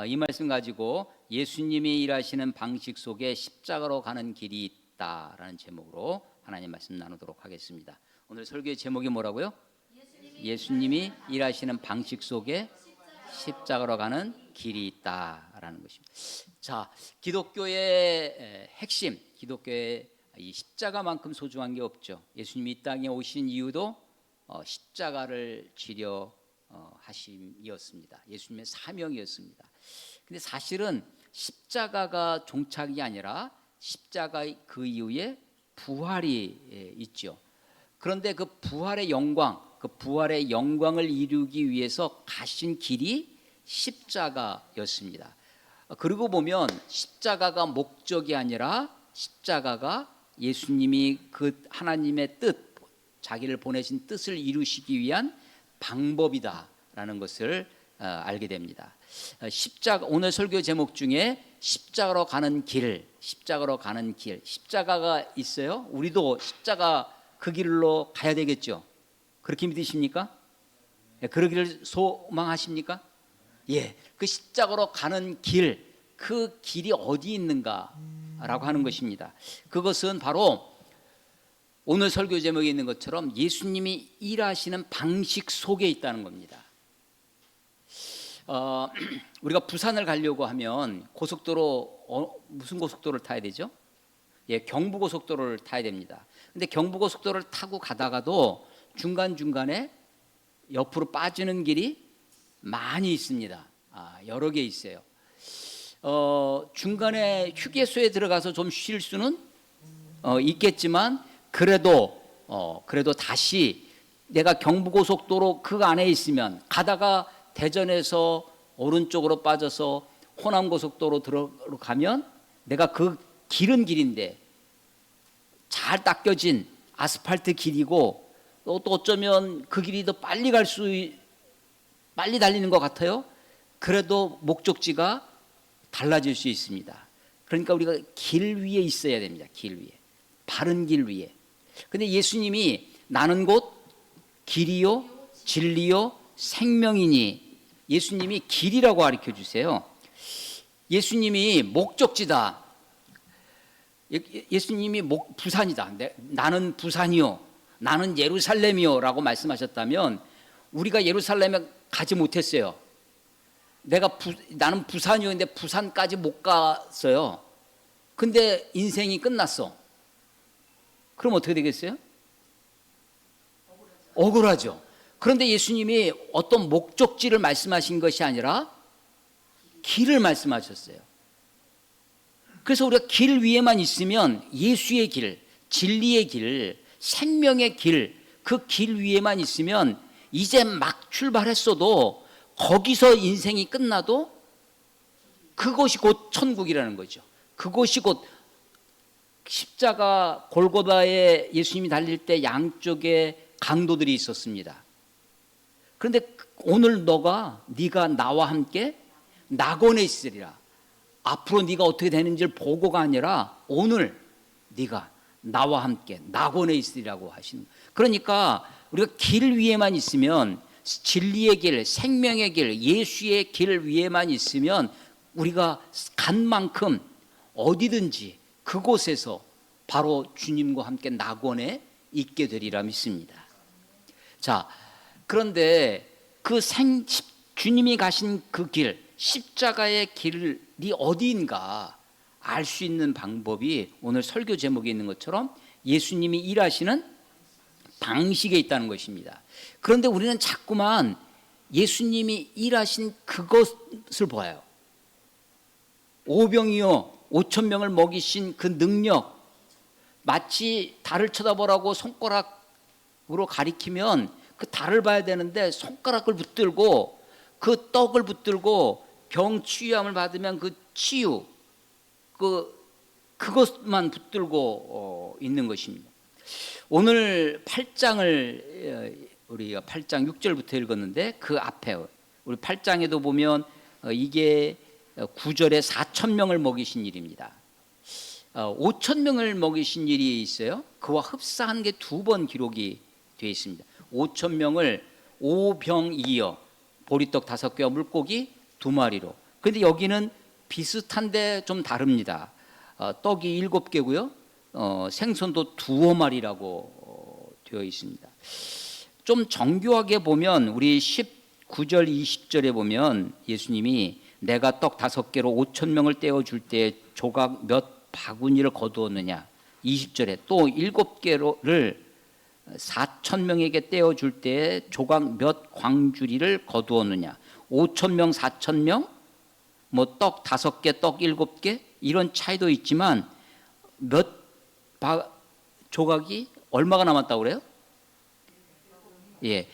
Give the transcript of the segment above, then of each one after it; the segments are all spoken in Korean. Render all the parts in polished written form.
이 말씀 가지고 예수님이 일하시는 방식 속에 십자가로 가는 길이 있다라는 제목으로 하나님 말씀 나누도록 하겠습니다. 오늘 설교의 제목이 뭐라고요? 예수님이 일하시는 방식 속에 십자가로 가는 길이 있다라는 것입니다. 자, 기독교의 핵심, 기독교의 이 십자가만큼 소중한 게 없죠. 예수님이 이 땅에 오신 이유도 십자가를 지려 하심이었습니다. 예수님의 사명이었습니다. 근데 사실은 십자가가 종착이 아니라 십자가 그 이후에 부활이 있죠. 그런데 그 부활의 영광을 이루기 위해서 가신 길이 십자가였습니다. 그리고 보면 십자가가 목적이 아니라 십자가가 예수님이 그 하나님의 뜻, 자기를 보내신 뜻을 이루시기 위한 방법이다라는 것을 알게 됩니다. 오늘 설교 제목 중에 십자가로 가는 길, 십자가가 있어요. 우리도 십자가 그 길로 가야 되겠죠. 그렇게 믿으십니까? 그러기를 소망하십니까? 예, 그 십자가로 가는 길, 그 길이 어디 있는가라고 하는 것입니다. 그것은 바로 오늘 설교 제목에 있는 것처럼 예수님이 일하시는 방식 속에 있다는 겁니다. 우리가 부산을 가려고 하면 고속도로 무슨 고속도로를 타야 되죠? 예, 경부고속도로를 타야 됩니다. 근데 경부고속도로를 타고 가다가도 중간중간에 옆으로 빠지는 길이 많이 있습니다. 여러 개 있어요. 중간에 휴게소에 들어가서 좀 쉴 수는 있겠지만 그래도 다시 내가 경부고속도로 그 안에 있으면 가다가 대전에서 오른쪽으로 빠져서 호남고속도로 들어가면 내가 그 길은 길인데 잘 닦여진 아스팔트 길이고 또 어쩌면 그 길이 더 빨리 빨리 달리는 것 같아요. 그래도 목적지가 달라질 수 있습니다. 그러니까 우리가 길 위에 있어야 됩니다. 길 위에, 바른 길 위에. 근데 예수님이 나는 곧 길이요 진리요 생명이니, 예수님이 길이라고 가르쳐 주세요. 예수님이 목적지다. 예수님이 부산이다. 나는 부산이요, 나는 예루살렘이요 라고 말씀하셨다면 우리가 예루살렘에 가지 못했어요. 나는 부산이요, 근데 부산까지 못 갔어요. 근데 인생이 끝났어. 그럼 어떻게 되겠어요? 억울하죠. 그런데 예수님이 어떤 목적지를 말씀하신 것이 아니라 길을 말씀하셨어요. 그래서 우리가 길 위에만 있으면 예수의 길, 진리의 길, 생명의 길, 그 길 위에만 있으면 이제 막 출발했어도 거기서 인생이 끝나도 그것이 곧 천국이라는 거죠. 그것이 곧 십자가 골고다에 예수님이 달릴 때 양쪽에 강도들이 있었습니다. 그런데 오늘 네가 나와 함께 낙원에 있으리라. 앞으로 네가 어떻게 되는지를 보고가 아니라 오늘 네가 나와 함께 낙원에 있으리라고 하시는. 그러니까 우리가 길 위에만 있으면, 진리의 길, 생명의 길, 예수의 길 위에만 있으면 우리가 간 만큼 어디든지 그곳에서 바로 주님과 함께 낙원에 있게 되리라 믿습니다. 자, 그런데 주님이 가신 그 길, 십자가의 길이 어디인가 알 수 있는 방법이 오늘 설교 제목에 있는 것처럼 예수님이 일하시는 방식에 있다는 것입니다. 그런데 우리는 자꾸만 예수님이 일하신 그것을 보아요. 오병이어 5,000명을 먹이신 그 능력, 마치 달을 쳐다보라고 손가락으로 가리키면 그 달을 봐야 되는데 손가락을 붙들고 그 떡을 붙들고 병 치유함을 받으면 그 치유, 그것만 붙들고 있는 것입니다. 오늘 8장을 우리가 8장 6절부터 읽었는데 그 앞에 우리 8장에도 보면 이게 9절에 4,000명을 먹이신 일입니다. 5,000명을 먹이신 일이 있어요. 그와 흡사한 게 2번 기록이 되어 있습니다. 5,000명을 5병 2여 보리떡 5개와 물고기 2마리로. 근데 여기는 비슷한데 좀 다릅니다. 떡이 7개고요. 생선도 2마리라고 되어 있습니다. 좀 정교하게 보면 우리 19절 20절에 보면 예수님이 내가 떡 5개로 5,000명을 떼어줄 때 조각 몇 바구니를 거두었느냐. 20절에 또 7개를 4,000명에게 떼어줄 때 조각 몇 광주리를 거두었느냐. 5,000명 4,000명 뭐 떡 5개 떡 7개 이런 차이도 있지만 몇 조각이 얼마가 남았다고 그래요? 예.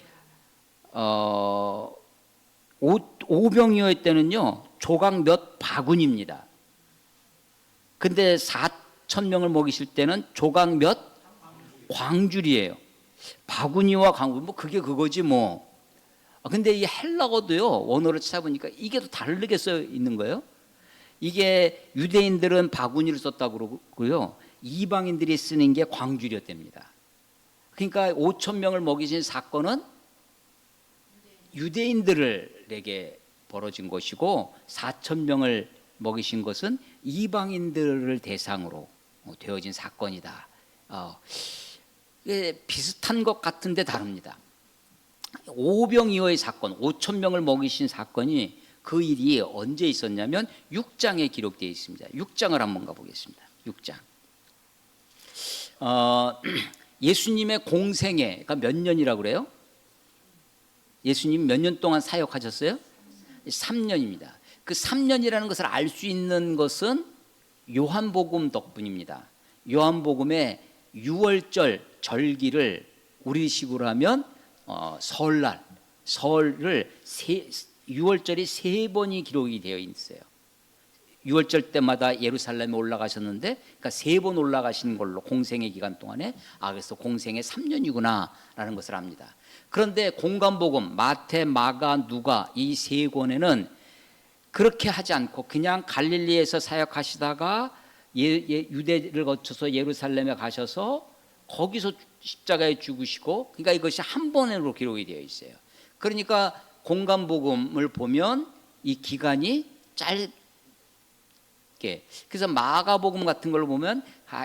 5병이어야 때는요 조각 몇 바구니입니다. 근데 4,000명을 먹이실 때는 조각 몇 광줄이에요. 바구니와 광줄 뭐 그게 그거지 뭐. 근데 이 헬라어도요 원어를 찾아보니까 이게 더 다르게 써 있는 거예요. 이게 유대인들은 바구니를 썼다고 그러고요 이방인들이 쓰는 게 광줄이었답니다. 그러니까 5,000명을 먹이신 사건은 유대인들에게 벌어진 것이고 4,000명을 먹이신 것은 이방인들을 대상으로 되어진 사건이다. 비슷한 것 같은데 다릅니다. 오병이어의 사건, 5,000명을 먹이신 사건이 그 일이 언제 있었냐면 6장에 기록되어 있습니다. 6장을 한번 가보겠습니다. 6장. 예수님의 공생애가 몇 년이라고 그래요? 예수님 몇 년 동안 사역하셨어요? 3년입니다. 그 3년이라는 것을 알 수 있는 것은 요한복음 덕분입니다. 요한복음의 6월절 절기를 우리식으로 하면 설날, 설을 6월절이 3번이 기록이 되어 있어요. 6월절 때마다 예루살렘에 올라가셨는데 그러니까 3번 올라가신 걸로 공생의 기간 동안에 그래서 공생의 3년이구나 라는 것을 압니다. 그런데 공관복음 마태, 마가, 누가 이 3권에는 그렇게 하지 않고 그냥 갈릴리에서 사역하시다가 유대를 거쳐서 예루살렘에 가셔서 거기서 십자가에 죽으시고 그러니까 이것이 한 번으로 기록이 되어 있어요. 그러니까 공관복음을 보면 이 기간이 짧게 그래서 마가복음 같은 걸 보면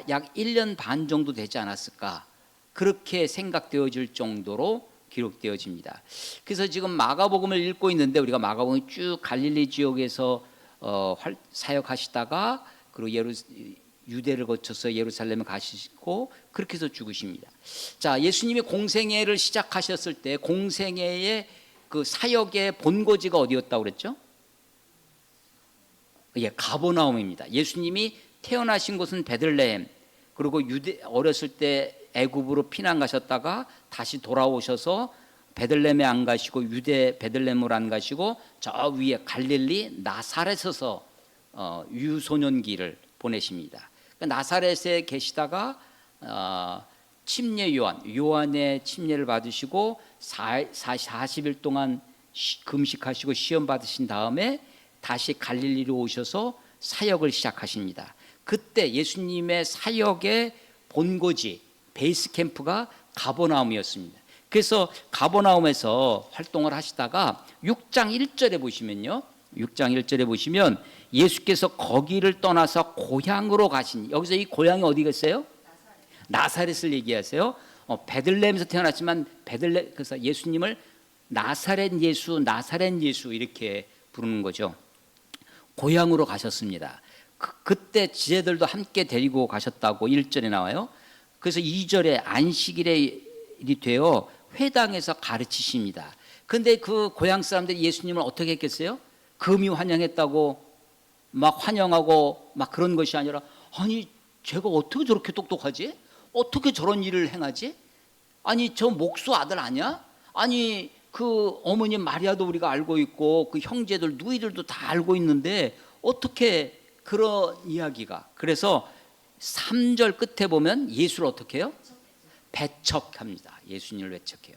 약 1년 반 정도 되지 않았을까 그렇게 생각되어질 정도로 기록되어집니다. 그래서 지금 마가복음을 읽고 있는데 우리가 마가복음이 쭉 갈릴리 지역에서 사역하시다가 그리고 유대를 거쳐서 예루살렘에 가시고 그렇게 해서 죽으십니다. 자, 예수님이 공생애를 시작하셨을 때 공생애의 그 사역의 본거지가 어디였다고 그랬죠? 예, 가버나움입니다. 예수님이 태어나신 곳은 베들레헴. 그리고 어렸을 때 애굽으로 피난 가셨다가 다시 돌아오셔서 베들레헴에 안 가시고 유대 베들레헴으로 안 가시고 저 위에 갈릴리 나사렛에서 유소년기를 보내십니다. 그러니까 나사렛에 계시다가 침례 요한의 침례를 받으시고 40일 동안 금식하시고 시험 받으신 다음에 다시 갈릴리로 오셔서 사역을 시작하십니다. 그때 예수님의 사역의 본고지 베이스 캠프가 가버나움이었습니다. 그래서 가버나움에서 활동을 하시다가 6장 1절에 보시면요. 6장 1절에 보시면 예수께서 거기를 떠나서 고향으로 가신 여기서 이 고향이 어디겠어요? 나사렛을 얘기하세요. 베들레헴에서 태어났지만 그래서 예수님을 나사렛 예수 이렇게 부르는 거죠. 고향으로 가셨습니다. 그때 지혜들도 함께 데리고 가셨다고 1절에 나와요. 그래서 2절에 안식일이 되어 회당에서 가르치십니다. 그런데 그 고향 사람들이 예수님을 어떻게 했겠어요? 금이 환영했다고 막 환영하고 막 그런 것이 아니라 아니 제가 어떻게 저렇게 똑똑하지? 어떻게 저런 일을 행하지? 아니 저 목수 아들 아니야? 아니 그 어머니 마리아도 우리가 알고 있고 그 형제들 누이들도 다 알고 있는데 어떻게 그런 이야기가. 그래서 3절 끝에 보면 예수를 어떻게 해요? 배척합니다. 예수님을 배척해요.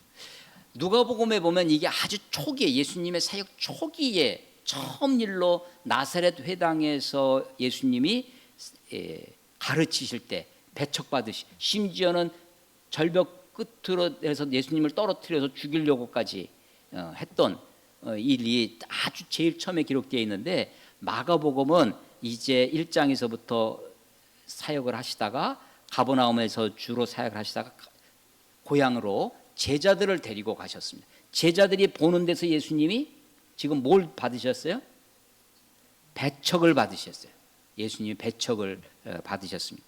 누가복음에 보면 이게 아주 초기에 예수님의 사역 초기에 처음 일로 나사렛 회당에서 예수님이 가르치실 때 배척받으시 심지어는 절벽 끝으로 해서 예수님을 떨어뜨려서 죽이려고까지 했던 일이 아주 제일 처음에 기록되어 있는데, 마가복음은 이제 1장에서부터 사역을 하시다가 가버나움에서 주로 사역을 하시다가 고향으로 제자들을 데리고 가셨습니다. 제자들이 보는 데서 예수님이 지금 뭘 받으셨어요? 배척을 받으셨어요. 예수님이 배척을 받으셨습니다.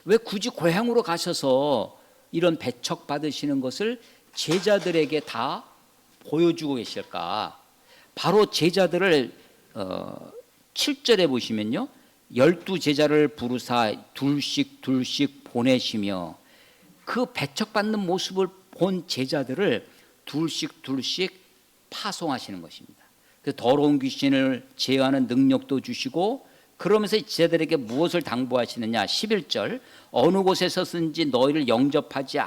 왜 굳이 고향으로 가셔서 이런 배척 받으시는 것을 제자들에게 다 보여주고 계실까? 바로 제자들을 7절에 보시면요, 12제자를 부르사 둘씩 보내시며, 그 배척받는 모습을 본 제자들을 둘씩 파송하시는 것입니다. 그 더러운 귀신을 제어하는 능력도 주시고, 그러면서 제자들에게 무엇을 당부하시느냐? 11절, 어느 곳에 서든지 너희를 영접하지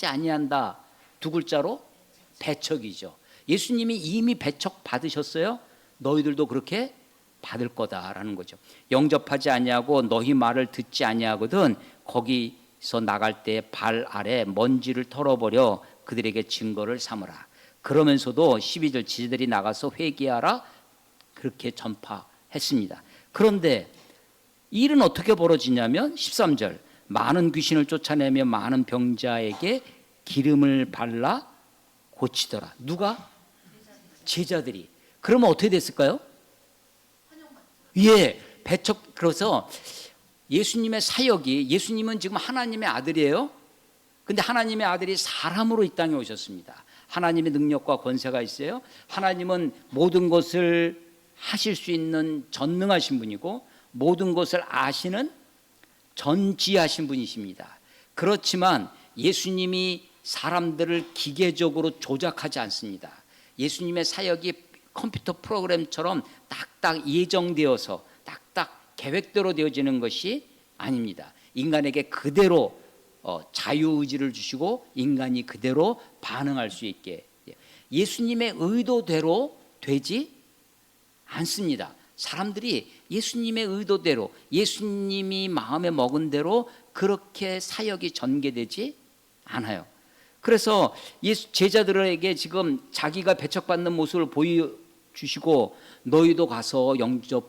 아니한다. 두 글자로 배척이죠. 예수님이 이미 배척 받으셨어요. 너희들도 그렇게 받을 거다라는 거죠. 영접하지 아니하고 너희 말을 듣지 아니하거든 거기서 나갈 때 발 아래 먼지를 털어버려 그들에게 증거를 삼으라. 그러면서도 12절, 지들이 나가서 회개하라, 그렇게 전파했습니다. 그런데 일은 어떻게 벌어지냐면 13절, 많은 귀신을 쫓아내며 많은 병자에게 기름을 발라 고치더라. 누가? 제자들이. 그러면 어떻게 됐을까요? 예, 배척. 그래서 예수님의 사역이, 예수님은 지금 하나님의 아들이에요. 근데 하나님의 아들이 사람으로 이 땅에 오셨습니다. 하나님의 능력과 권세가 있어요. 하나님은 모든 것을 하실 수 있는 전능하신 분이고, 모든 것을 아시는 전지하신 분이십니다. 그렇지만 예수님이 사람들을 기계적으로 조작하지 않습니다. 예수님의 사역이 컴퓨터 프로그램처럼 딱딱 예정되어서 딱딱 계획대로 되어지는 것이 아닙니다. 인간에게 그대로 자유의지를 주시고 인간이 그대로 반응할 수 있게, 예수님의 의도대로 되지 않습니다. 사람들이 예수님의 의도대로, 예수님이 마음에 먹은 대로 그렇게 사역이 전개되지 않아요. 그래서 제자들에게 지금 자기가 배척받는 모습을 보여주시고, 너희도 가서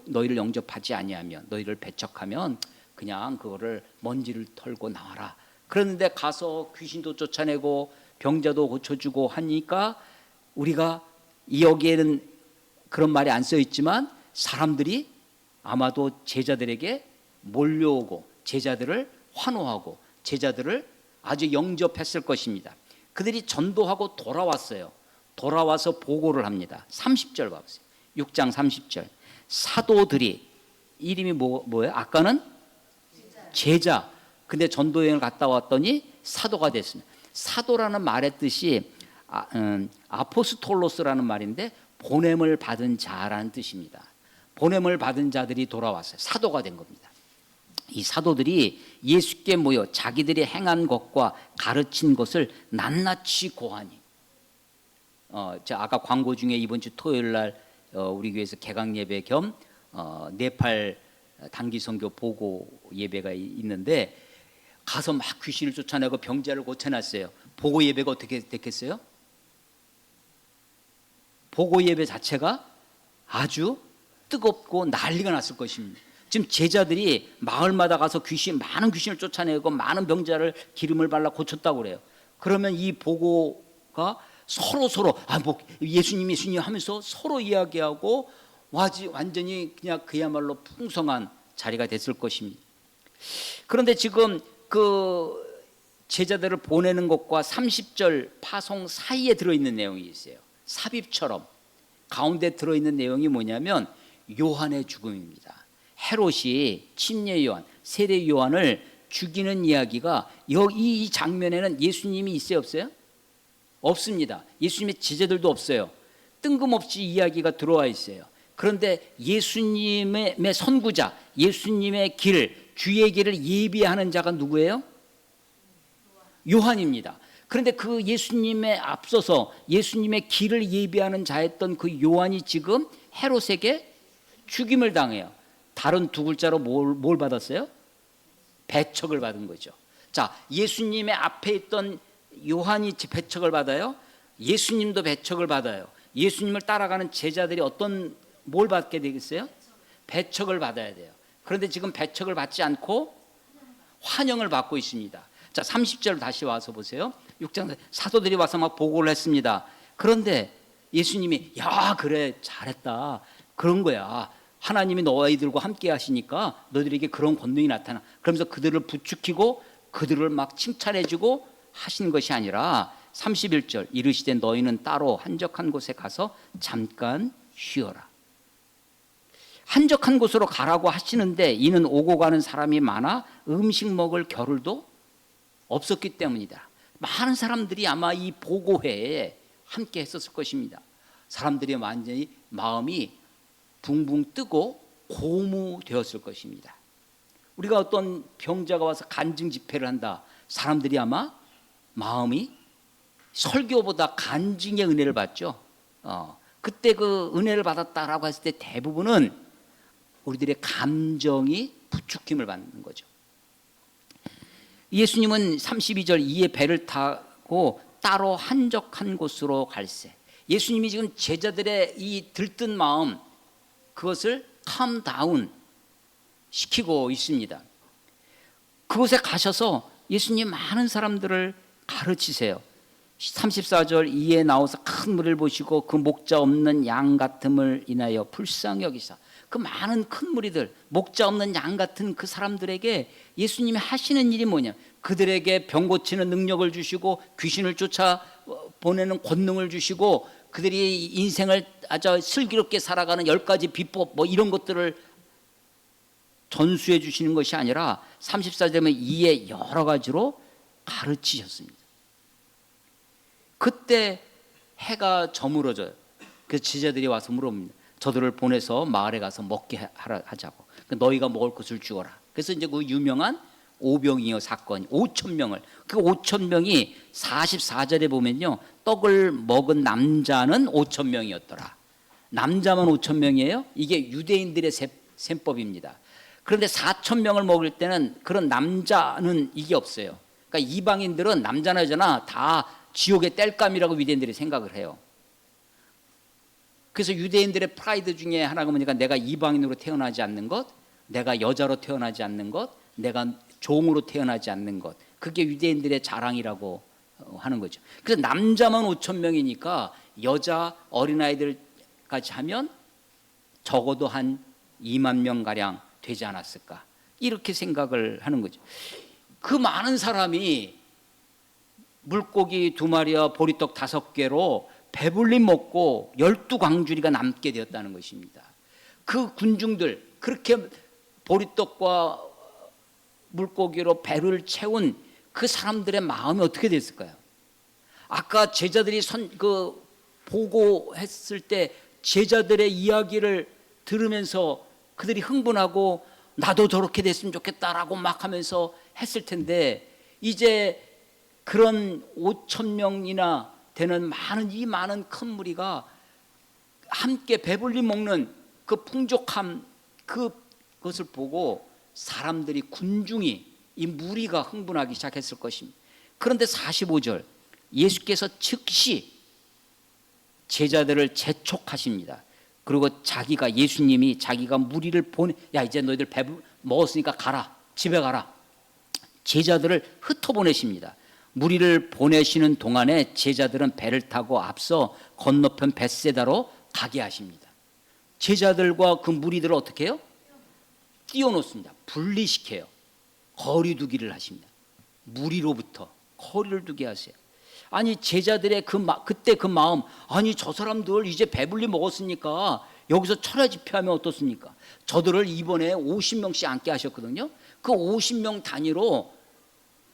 너희를 영접하지 아니하면, 너희를 배척하면 그냥 그거를 먼지를 털고 나와라. 그런데 가서 귀신도 쫓아내고 병자도 고쳐주고 하니까, 우리가 여기에는 그런 말이 안 써 있지만 사람들이 아마도 제자들에게 몰려오고 제자들을 환호하고 제자들을 아주 영접했을 것입니다. 그들이 전도하고 돌아왔어요. 돌아와서 보고를 합니다. 30절 봐보세요. 6장 30절. 사도들이, 이름이 뭐예요? 아까는 제자. 근데 전도여행을 갔다 왔더니 사도가 됐습니다. 사도라는 말의 뜻이 아포스톨로스라는 말인데 보냄을 받은 자라는 뜻입니다. 보냄을 받은 자들이 돌아왔어요. 사도가 된 겁니다. 이 사도들이 예수께 모여 자기들이 행한 것과 가르친 것을 낱낱이 고하니, 아까 광고 중에 이번 주 토요일 날 우리 교회에서 개강 예배 겸 네팔 단기 선교 보고 예배가 있는데, 가서 막 귀신을 쫓아내고 병자를 고쳐놨어요. 보고 예배가 어떻게 됐겠어요? 보고 예배 자체가 아주 뜨겁고 난리가 났을 것입니다. 지금 제자들이 마을마다 가서 많은 귀신을 쫓아내고 많은 병자를 기름을 발라 고쳤다고 그래요. 그러면 이 보고가 서로 예수님 하면서 서로 이야기하고 완전히 그냥 그야말로 풍성한 자리가 됐을 것입니다. 그런데 지금 그 제자들을 보내는 것과 30절 파송 사이에 들어있는 내용이 있어요. 삽입처럼 가운데 들어있는 내용이 뭐냐면 요한의 죽음입니다. 헤롯이 침례 요한, 세례 요한을 죽이는 이야기가, 이 장면에는 예수님이 있어요, 없어요? 없습니다. 예수님의 제자들도 없어요. 뜬금없이 이야기가 들어와 있어요. 그런데 예수님의 선구자, 예수님의 주의 길을 예비하는 자가 누구예요? 요한입니다. 그런데 그 예수님에 앞서서 예수님의 길을 예비하는 자였던 그 요한이 지금 헤롯에게 죽임을 당해요. 다른 두 글자로 뭘 받았어요? 배척을 받은 거죠. 자, 예수님의 앞에 있던 요한이 배척을 받아요. 예수님도 배척을 받아요. 예수님을 따라가는 제자들이 뭘 받게 되겠어요? 배척을 받아야 돼요. 그런데 지금 배척을 받지 않고 환영을 받고 있습니다. 자, 30절 다시 와서 보세요. 6장 사도들이 와서 막 보고를 했습니다. 그런데 예수님이 야 그래 잘했다 그런 거야. 하나님이 너희들과 함께 하시니까 너희들에게 그런 권능이 나타나. 그러면서 그들을 부추기고 그들을 막 칭찬해주고 하시는 것이 아니라 31절 이르시되 너희는 따로 한적한 곳에 가서 잠깐 쉬어라. 한적한 곳으로 가라고 하시는데 이는 오고 가는 사람이 많아 음식 먹을 겨를도 없었기 때문이다. 많은 사람들이 아마 이 보고회에 함께 했었을 것입니다. 사람들이 완전히 마음이 붕붕 뜨고 고무되었을 것입니다. 우리가 어떤 병자가 와서 간증 집회를 한다. 사람들이 아마 마음이 설교보다 간증의 은혜를 받죠. 그때 그 은혜를 받았다라고 했을 때 대부분은 우리들의 감정이 부추김을 받는 거죠. 예수님은 32절 이에 배를 타고 따로 한적한 곳으로 갈새. 예수님이 지금 제자들의 이 들뜬 마음 그것을 캄다운 시키고 있습니다. 그곳에 가셔서 예수님 많은 사람들을 가르치세요. 34절 이에 나와서 큰 물을 보시고 그 목자 없는 양 같음을 인하여 불쌍히 여기사. 그 많은 큰 무리들, 목자 없는 양 같은 그 사람들에게 예수님이 하시는 일이 뭐냐? 그들에게 병 고치는 능력을 주시고 귀신을 쫓아 보내는 권능을 주시고 그들이 인생을 아주 슬기롭게 살아가는 10가지 비법 뭐 이런 것들을 전수해 주시는 것이 아니라 34절에 이에 여러 가지로 가르치셨습니다. 그때 해가 저물어져요. 그래서 제자들이 와서 물어봅니다. 저들을 보내서 마을에 가서 먹게 하자고. 너희가 먹을 것을 주어라. 그래서 이제 그 유명한 오병이어 사건 5,000명을 그 5,000명이 44절에 보면요. 떡을 먹은 남자는 5,000명이었더라. 남자만 5,000명이에요. 이게 유대인들의 셈법입니다. 그런데 4,000명을 먹을 때는 그런 남자는 이게 없어요. 그러니까 이방인들은 남자나 여자나 다 지옥의 땔감이라고 유대인들이 생각을 해요. 그래서 유대인들의 프라이드 중에 하나가 뭐니까 내가 이방인으로 태어나지 않는 것, 내가 여자로 태어나지 않는 것, 내가 종으로 태어나지 않는 것, 그게 유대인들의 자랑이라고 하는 거죠. 그래서 남자만 5,000명이니까 여자 어린아이들까지 하면 적어도 한 2만 명가량 되지 않았을까 이렇게 생각을 하는 거죠. 그 많은 사람이 물고기 2마리와 보리떡 5개로 배불리 먹고 12광주리가 남게 되었다는 것입니다. 그 군중들 그렇게 보리떡과 물고기로 배를 채운 그 사람들의 마음이 어떻게 됐을까요? 아까 제자들이 보고했을 때 제자들의 이야기를 들으면서 그들이 흥분하고 나도 저렇게 됐으면 좋겠다라고 막 하면서 했을 텐데 이제 그런 5,000명이나 되는 이 많은 큰 무리가 함께 배불리 먹는 그 풍족함 그것을 보고 사람들이 군중이 이 무리가 흥분하기 시작했을 것입니다. 그런데 45절 예수께서 즉시 제자들을 재촉하십니다. 그리고 예수님이 자기가 무리를 야 이제 너희들 먹었으니까 가라 집에 가라. 제자들을 흩어보내십니다. 무리를 보내시는 동안에 제자들은 배를 타고 앞서 건너편 벳세다로 가게 하십니다. 제자들과 그 무리들을 어떻게 해요? 띄워놓습니다. 분리시켜요. 거리 두기를 하십니다. 무리로부터 거리를 두게 하세요. 아니 제자들의 그때 그 마음, 아니 저 사람들 이제 배불리 먹었으니까 여기서 철야 집회하면 어떻습니까? 저들을 이번에 50명씩 앉게 하셨거든요. 그 50명 단위로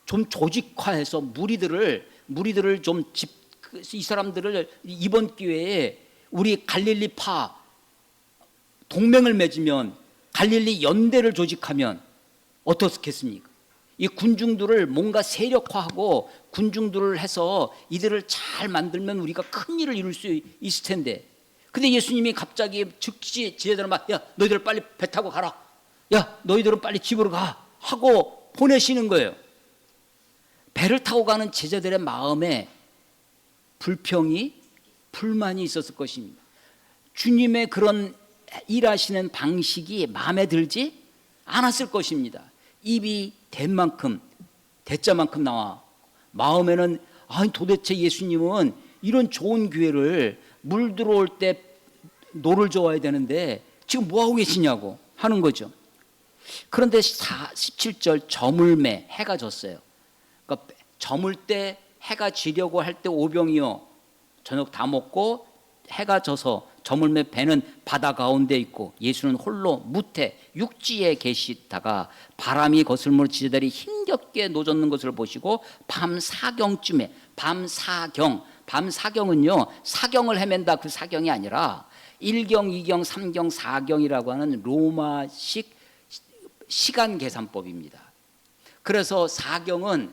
좀 조직화해서 무리들을 좀 이 사람들을 이번 기회에 우리 갈릴리파 동맹을 맺으면 갈릴리 연대를 조직하면 어떻겠습니까? 이 군중들을 뭔가 세력화하고 군중들을 해서 이들을 잘 만들면 우리가 큰 일을 이룰 수 있을 텐데 근데 예수님이 갑자기 즉시 제자들은 야 너희들 빨리 배 타고 가라 야 너희들은 빨리 집으로 가 하고 보내시는 거예요. 배를 타고 가는 제자들의 마음에 불평이 불만이 있었을 것입니다. 주님의 그런 일하시는 방식이 마음에 들지 않았을 것입니다. 입이 된 만큼 대자만큼 나와 마음에는 아니 도대체 예수님은 이런 좋은 기회를 물 들어올 때 노를 저어야 되는데 지금 뭐하고 계시냐고 하는 거죠. 그런데 17절 저물매 해가 졌어요. 그러니까 저물 때 해가 지려고 할 때 오병이어 저녁 다 먹고 해가 져서 저물매 배는 바다 가운데 있고 예수는 홀로 무태 육지에 계시다가 바람이 거슬므로 지제들이 힘겹게 노젓는 것을 보시고 밤 사경쯤에 밤사경은요 사경을 헤맨다 그 사경이 아니라 1경, 2경, 3경, 4경이라고 하는 로마식 시간 계산법입니다. 그래서 사경은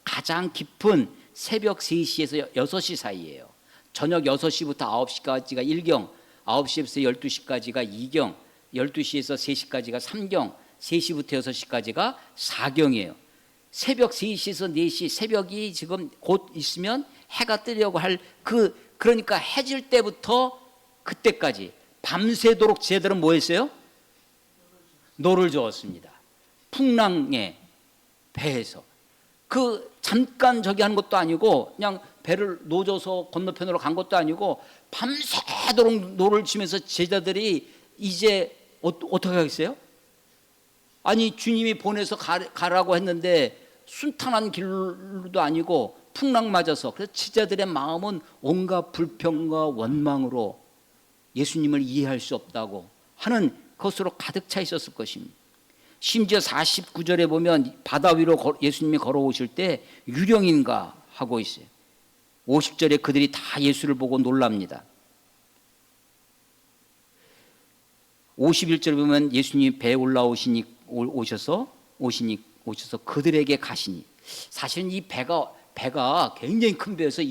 가장 깊은 새벽 3시에서 6시 사이예요. 저녁 6시부터 9시까지가 1경, 9시에서 12시까지가 2경, 12시에서 3시까지가 3경, 3시부터 6시까지가 4경이에요. 새벽 3시에서 4시, 새벽이 지금 곧 있으면 해가 뜨려고 할 그러니까 해질 때부터 그때까지 밤새도록 쟤들은 뭐 했어요? 노를 저었습니다. 풍랑에 배에서. 잠깐 저기 하는 것도 아니고 그냥 배를 노져서 건너편으로 간 것도 아니고 밤새도록 노를 치면서 제자들이 이제 어떻게 하겠어요? 아니 주님이 보내서 가라고 했는데 순탄한 길도 아니고 풍랑 맞아서 그래서 제자들의 마음은 온갖 불평과 원망으로 예수님을 이해할 수 없다고 하는 것으로 가득 차 있었을 것입니다. 심지어 49절에 보면 바다 위로 예수님이 걸어오실 때 유령인가 하고 있어요. 50절에 그들이 다 예수를 보고 놀랍니다. 51절에 보면 예수님이 배에 오셔서 그들에게 가시니 사실은 이 배가 굉장히 큰 배여서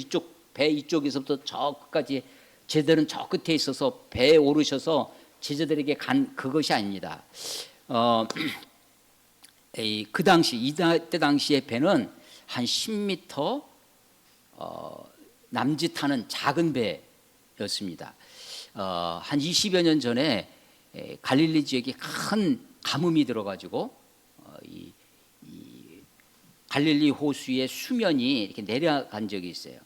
배 이쪽에서부터 저 끝까지 제자들은 저 끝에 있어서 배에 오르셔서 제자들에게 간 그것이 아닙니다. 그 당시 이때 당시의 배는 한 10m 남짓하는 작은 배였습니다. 한 20여 년 전에 갈릴리 지역에 큰 가뭄이 들어가지고 이 갈릴리 호수의 수면이 이렇게 내려간 적이 있어요.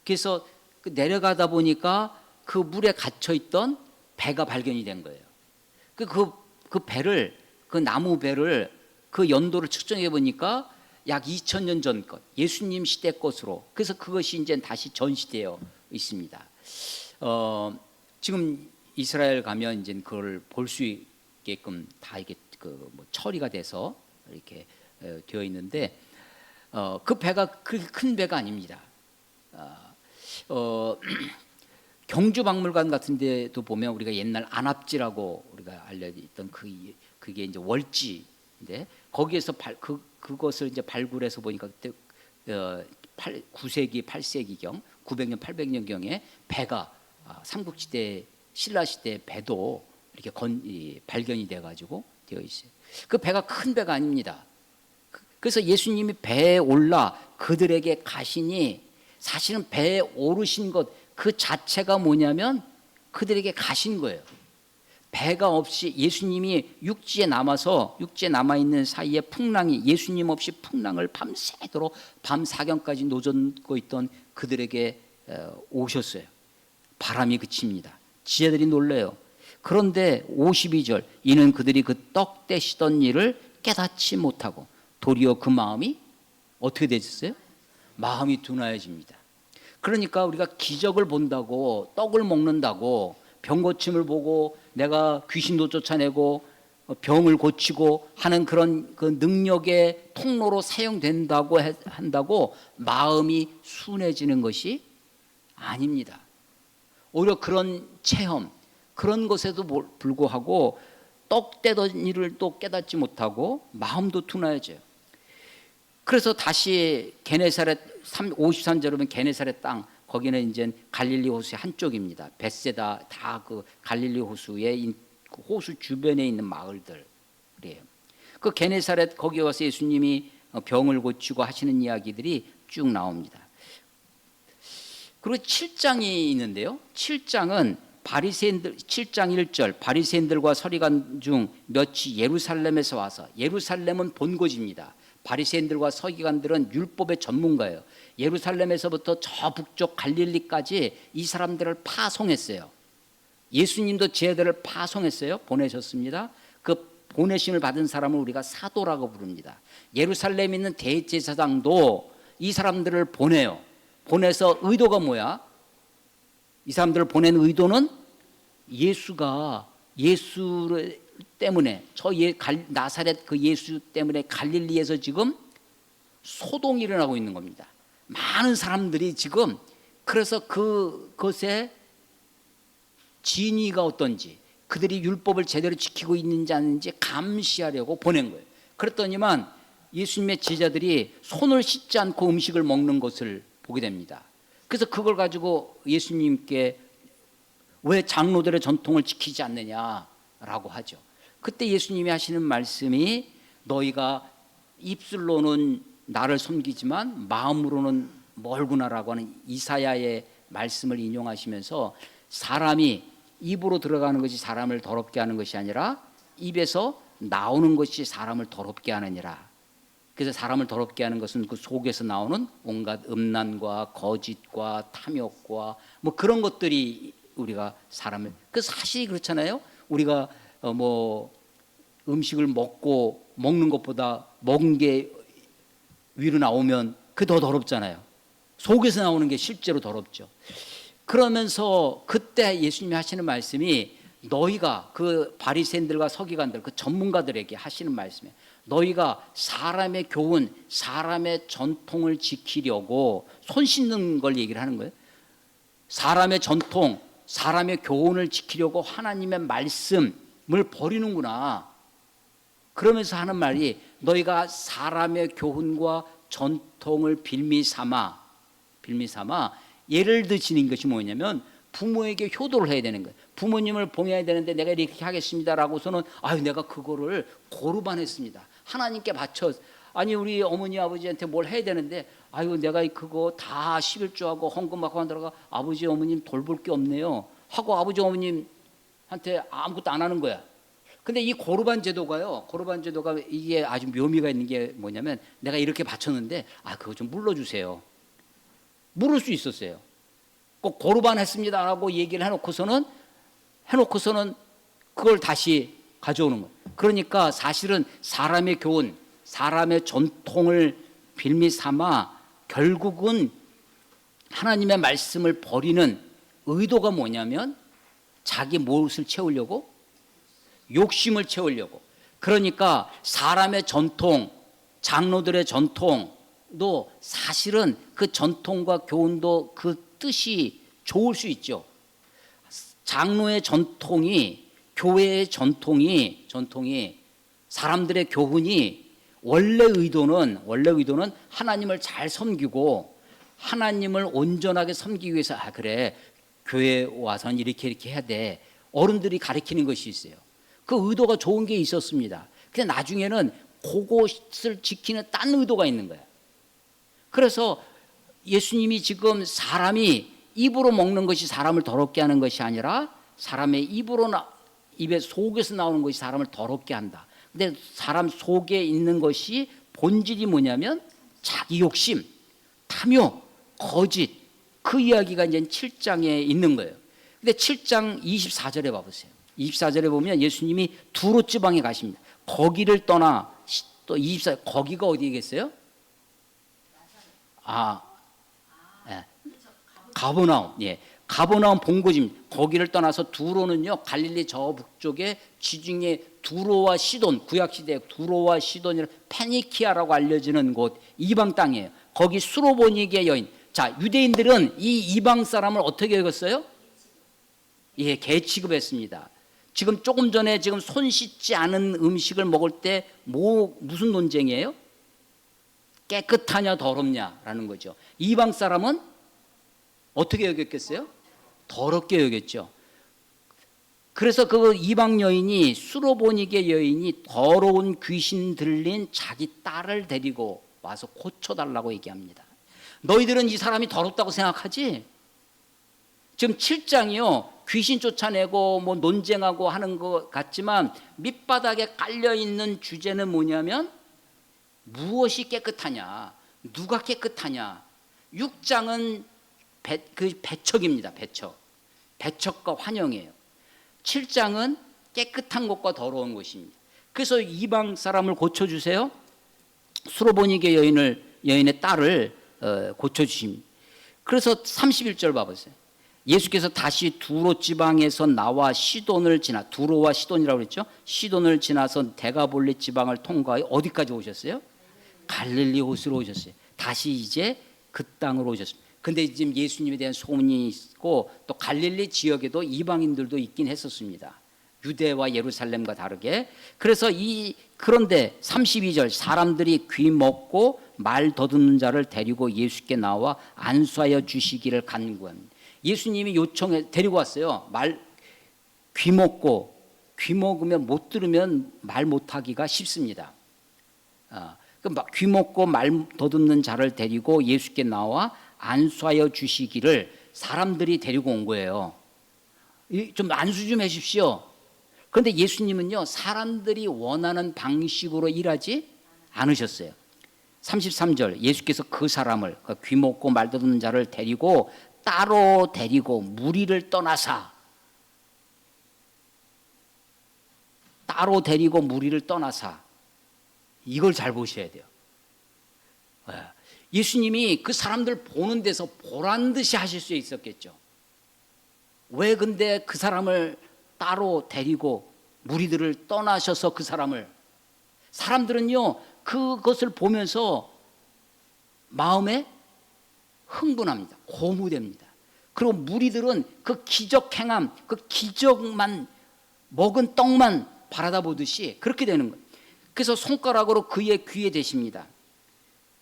그래서 내려가다 보니까 그 물에 갇혀 있던 배가 발견이 된 거예요. 그 배를 그 나무 배를 그 연도를 측정해 보니까 약 2000년 전 것, 예수님 시대 것으로. 그래서 그것이 이제 다시 전시되어 있습니다. 지금 이스라엘 가면 이제 그걸 볼 수 있게끔 다 이게 뭐 처리가 돼서 이렇게 되어 있는데 그 배가 그렇게 큰 배가 아닙니다. 경주박물관 같은 데도 보면 우리가 옛날 안압지라고 우리가 알려있던 그게 이제 월지인데 거기에서 그것을 이제 발굴해서 보니까 그때 9세기 8세기경 900년 800년경에 배가 삼국시대 신라시대 배도 이렇게 발견이 돼가지고 되어 있어요. 그 배가 큰 배가 아닙니다. 그래서 예수님이 배에 올라 그들에게 가시니 사실은 배에 오르신 것 그 자체가 뭐냐면 그들에게 가신 거예요. 배가 없이 예수님이 육지에 남아있는 사이에 풍랑이 예수님 없이 풍랑을 밤새도록 밤 사경까지 노젓고 있던 그들에게 오셨어요. 바람이 그칩니다. 지혜들이 놀래요. 그런데 52절 이는 그들이 그 떡 떼시던 일을 깨닫지 못하고 도리어 그 마음이 어떻게 되셨어요? 마음이 둔하여집니다. 그러니까 우리가 기적을 본다고 떡을 먹는다고 병 고침을 보고 내가 귀신도 쫓아내고 병을 고치고 하는 그런 그 능력의 통로로 사용된다고 한다고 마음이 순해지는 것이 아닙니다. 오히려 그런 체험 그런 것에도 불구하고 떡 떼던 일을 또 깨닫지 못하고 마음도 둔하여져요. 그래서 다시 게네사렛 53절에 보면 게네사렛 땅 거기는 이제 갈릴리 호수의 한쪽입니다. 벳세다 다 그 갈릴리 호수의 호수 주변에 있는 마을들이에요. 그 게네사렛 거기 와서 예수님이 병을 고치고 하시는 이야기들이 쭉 나옵니다. 그리고 7장이 있는데요. 7장은 바리새인들 7장 1절 바리새인들과 서기관 중 몇이 예루살렘에서 와서 예루살렘은 본고지입니다. 바리새인들과 서기관들은 율법의 전문가예요. 예루살렘에서부터 저 북쪽 갈릴리까지 이 사람들을 파송했어요. 예수님도 제자들을 파송했어요. 보내셨습니다. 그 보내심을 받은 사람을 우리가 사도라고 부릅니다. 예루살렘에 있는 대제사장도 이 사람들을 보내요. 보내서 의도가 뭐야? 이 사람들을 보낸 의도는 예수가 예수 때문에 나사렛 그 예수 때문에 갈릴리에서 지금 소동이 일어나고 있는 겁니다. 많은 사람들이 지금 그래서 그것에 진위가 어떤지 그들이 율법을 제대로 지키고 있는지 아닌지 감시하려고 보낸 거예요. 그랬더니만 예수님의 제자들이 손을 씻지 않고 음식을 먹는 것을 보게 됩니다. 그래서 그걸 가지고 예수님께 왜 장로들의 전통을 지키지 않느냐라고 하죠. 그때 예수님이 하시는 말씀이 너희가 입술로는 나를 섬기지만 마음으로는 멀구나라고 하는 이사야의 말씀을 인용하시면서 사람이 입으로 들어가는 것이 사람을 더럽게 하는 것이 아니라 입에서 나오는 것이 사람을 더럽게 하느니라. 그래서 사람을 더럽게 하는 것은 그 속에서 나오는 온갖 음란과 거짓과 탐욕과 뭐 그런 것들이 우리가 사람을 그 사실이 그렇잖아요. 우리가 뭐 음식을 먹는 것보다 먹은 게 위로 나오면 그게 더 더럽잖아요. 속에서 나오는 게 실제로 더럽죠. 그러면서 그때 예수님이 하시는 말씀이 너희가 그 바리새인들과 서기관들 그 전문가들에게 하시는 말씀이에요. 너희가 사람의 교훈, 사람의 전통을 지키려고 손 씻는 걸 얘기를 하는 거예요. 사람의 전통, 사람의 교훈을 지키려고 하나님의 말씀을 버리는구나. 그러면서 하는 말이 너희가 사람의 교훈과 전통을 빌미 삼아 예를 드시는 것이 뭐냐면 부모에게 효도를 해야 되는 거예요. 부모님을 봉해야 되는데 내가 이렇게 하겠습니다라고서는 내가 그거를 고르반했습니다. 하나님께 바쳐 아니 우리 어머니 아버지한테 뭘 해야 되는데 내가 그거 다 11조하고 헌금하고 하느라가 아버지 어머님 돌볼 게 없네요 하고 아버지 어머님한테 아무것도 안 하는 거야. 근데 이 고르반 제도가 이게 아주 묘미가 있는 게 뭐냐면 내가 이렇게 바쳤는데 그거 좀 물러주세요. 물을 수 있었어요. 꼭 고르반 했습니다라고 얘기를 해놓고서는 그걸 다시 가져오는 거예요. 그러니까 사실은 사람의 교훈, 사람의 전통을 빌미 삼아 결국은 하나님의 말씀을 버리는 의도가 뭐냐면 자기 무엇을 채우려고? 욕심을 채우려고. 그러니까 사람의 전통, 장로들의 전통도 사실은 그 전통과 교훈도 그 뜻이 좋을 수 있죠. 장로의 전통이 교회의 전통이 사람들의 교훈이 원래 의도는 하나님을 잘 섬기고 하나님을 온전하게 섬기기 위해서 그래 교회 와서는 이렇게 해야 돼. 어른들이 가르치는 것이 있어요. 그 의도가 좋은 게 있었습니다. 근데 나중에는 그것을 지키는 딴 의도가 있는 거야. 그래서 예수님이 지금 사람이 입으로 먹는 것이 사람을 더럽게 하는 것이 아니라 사람의 입에 속에서 나오는 것이 사람을 더럽게 한다. 근데 사람 속에 있는 것이 본질이 뭐냐면 자기 욕심, 탐욕, 거짓 그 이야기가 이제 7장에 있는 거예요. 근데 7장 24절에 봐보세요. 24절에 보면 예수님이 두로 지방에 가십니다. 거기를 떠나 또 24절 거기가 어디겠어요? 가버나움. 가버나움 본고지입니다. 거기를 떠나서 두로는요 갈릴리 저 북쪽에 지중해 두로와 시돈 구약시대 두로와 시돈이라 페니키아라고 알려지는 곳 이방 땅이에요. 거기 수로보니게 여인. 자 유대인들은 이 이방 사람을 어떻게 여겼어요? 개 취급했습니다. 지금 조금 전에 지금 손 씻지 않은 음식을 먹을 때 무슨 논쟁이에요? 깨끗하냐 더럽냐라는 거죠. 이방 사람은 어떻게 여겼겠어요? 더럽게 여겼죠. 그래서 그 이방 여인이 수로보니게 여인이 더러운 귀신 들린 자기 딸을 데리고 와서 고쳐달라고 얘기합니다. 너희들은 이 사람이 더럽다고 생각하지? 지금 7장이요. 귀신 쫓아내고 뭐 논쟁하고 하는 것 같지만 밑바닥에 깔려 있는 주제는 뭐냐면 무엇이 깨끗하냐, 누가 깨끗하냐. 6장은 배척입니다. 배척과 환영이에요. 7장은 깨끗한 것과 더러운 것입니다. 그래서 이방 사람을 고쳐주세요. 수로보니게 여인의 딸을 고쳐주십니다. 그래서 31절 봐보세요. 예수께서 다시 두로 지방에서 나와 시돈을 지나, 두로와 시돈이라고 그랬죠. 시돈을 지나서 데가볼리 지방을 통과해 어디까지 오셨어요? 갈릴리 호수로 오셨어요. 다시 이제 그 땅으로 오셨습니다. 근데 지금 예수님에 대한 소문이 있고 또 갈릴리 지역에도 이방인들도 있긴 했었습니다. 유대와 예루살렘과 다르게. 그래서 그런데 32절 사람들이 귀 먹고 말 더듬는 자를 데리고 예수께 나와 안수하여 주시기를 간구합니다. 예수님이 데리고 왔어요. 귀 먹으면 못 들으면 말 못하기가 쉽습니다. 귀 먹고 말 더듬는 자를 데리고 예수께 나와 안수하여 주시기를 사람들이 데리고 온 거예요. 좀 안수 좀 해주십시오. 그런데 예수님은요, 사람들이 원하는 방식으로 일하지 않으셨어요. 33절 예수께서 그 사람을, 귀 먹고 말 더듬는 자를 데리고 따로 데리고 무리를 떠나사 이걸 잘 보셔야 돼요. 예수님이 그 사람들 보는 데서 보란 듯이 하실 수 있었겠죠. 왜 근데 그 사람을 따로 데리고 무리들을 떠나셔서 사람들은요 그것을 보면서 마음에 흥분합니다. 고무됩니다. 그리고 무리들은 그 기적 행함, 그 기적만 먹은 떡만 바라다 보듯이 그렇게 되는 거예요. 그래서 손가락으로 그의 귀에 대십니다.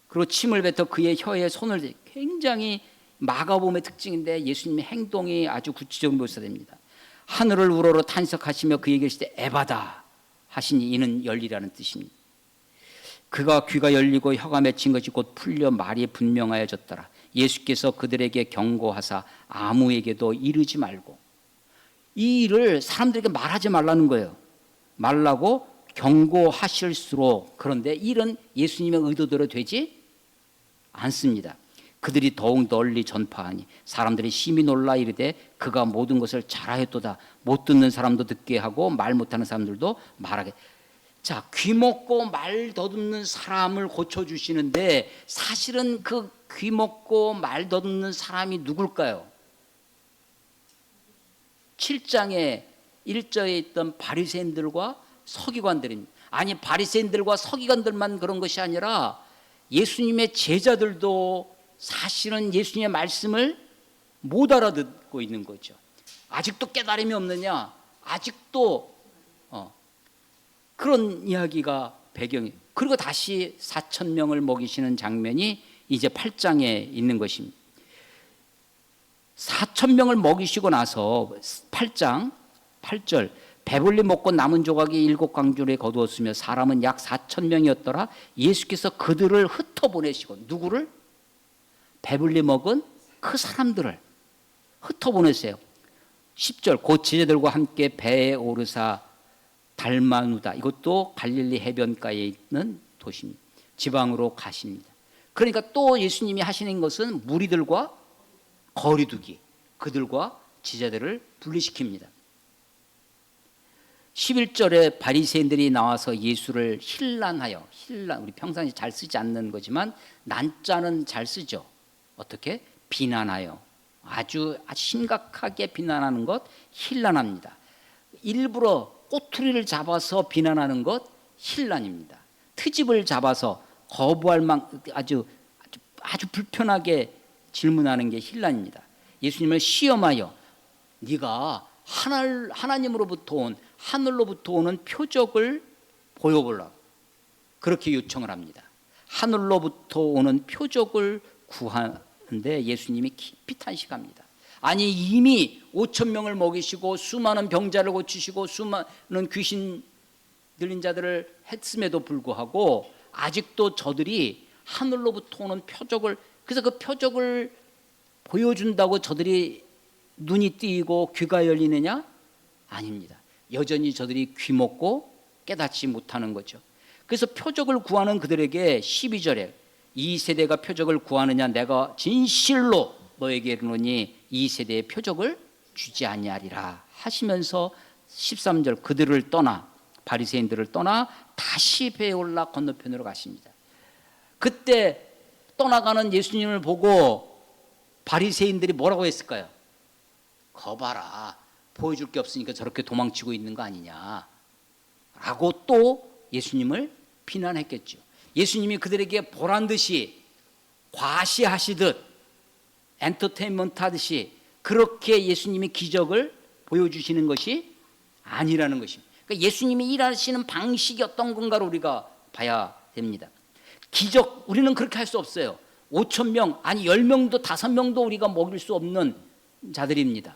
그리고 침을 뱉어 그의 혀에 손을 대. 굉장히 마가복음의 특징인데 예수님의 행동이 아주 구체적으로 묘사됩니다. 하늘을 우러러 탄식하시며 그에게 이르시되 에바다 하시니 이는 열리라는 뜻입니다. 그가 귀가 열리고 혀가 맺힌 것이 곧 풀려 말이 분명하여졌더라. 예수께서 그들에게 경고하사 아무에게도 이르지 말고. 이 일을 사람들에게 말하지 말라는 거예요. 말라고 경고하실수록 그런데 일은 예수님의 의도대로 되지 않습니다. 그들이 더욱 널리 전파하니 사람들이 심히 놀라 이르되 그가 모든 것을 잘하였도다. 못 듣는 사람도 듣게 하고 말 못하는 사람들도 말하게. 자, 귀 먹고 말 더듬는 사람을 고쳐주시는데 사실은 그 귀 먹고 말 더듬는 사람이 누굴까요? 7장에 1절에 있던 바리새인들과 서기관들입니다. 아니 바리새인들과 서기관들만 그런 것이 아니라 예수님의 제자들도 사실은 예수님의 말씀을 못 알아듣고 있는 거죠. 아직도 깨달음이 없느냐? 아직도 그런 이야기가 배경이에요. 그리고 다시 4,000명을 먹이시는 장면이 이제 8장에 있는 것입니다. 4,000명을 먹이시고 나서 8장 8절 배불리 먹고 남은 조각이 7광줄에 거두었으며 사람은 약 4,000명이었더라. 예수께서 그들을 흩어보내시고 누구를? 배불리 먹은 그 사람들을 흩어보내세요. 10절 곧 제자들과 함께 배에 오르사 달마누다, 이것도 갈릴리 해변가에 있는 도시입니다. 지방으로 가십니다. 그러니까 또 예수님이 하시는 것은 무리들과 거리두기, 그들과 제자들을 분리시킵니다. 11절에 바리새인들이 나와서 예수를 힐난하여, 우리 평상시 잘 쓰지 않는 거지만 난자는 잘 쓰죠. 어떻게? 비난하여, 아주 심각하게 비난하는 것 힐난합니다. 일부러 꼬투리를 잡아서 비난하는 것 힐난입니다. 트집을 잡아서 거부할 만큼 아주 불편하게 질문하는 게 힐난입니다. 예수님을 시험하여 네가 하나님으로부터 온, 하늘로부터 오는 표적을 보여보라고 그렇게 요청을 합니다. 하늘로부터 오는 표적을 구하는데 예수님이 깊이 탄식합니다. 아니 이미 5,000명을 먹이시고 수많은 병자를 고치시고 수많은 귀신 들린 자들을 했음에도 불구하고 아직도 저들이 하늘로부터 오는 표적을, 그래서 그 표적을 보여준다고 저들이 눈이 뜨이고 귀가 열리느냐? 아닙니다. 여전히 저들이 귀먹고 깨닫지 못하는 거죠. 그래서 표적을 구하는 그들에게 12절에 이 세대가 표적을 구하느냐, 내가 진실로 너에게 이르노니 이 세대의 표적을 주지 아니하리라 하시면서 13절 그들을 떠나, 바리새인들을 떠나 다시 배에 올라 건너편으로 가십니다. 그때 떠나가는 예수님을 보고 바리새인들이 뭐라고 했을까요? 거봐라, 보여줄 게 없으니까 저렇게 도망치고 있는 거 아니냐 라고 또 예수님을 비난했겠죠. 예수님이 그들에게 보란듯이 과시하시듯 엔터테인먼트 하듯이 그렇게 예수님이 기적을 보여주시는 것이 아니라는 것입니다. 그러니까 예수님이 일하시는 방식이 어떤 건가를 우리가 봐야 됩니다. 기적, 우리는 그렇게 할 수 없어요. 5,000명, 아니 10명도 5명도 우리가 먹일 수 없는 자들입니다.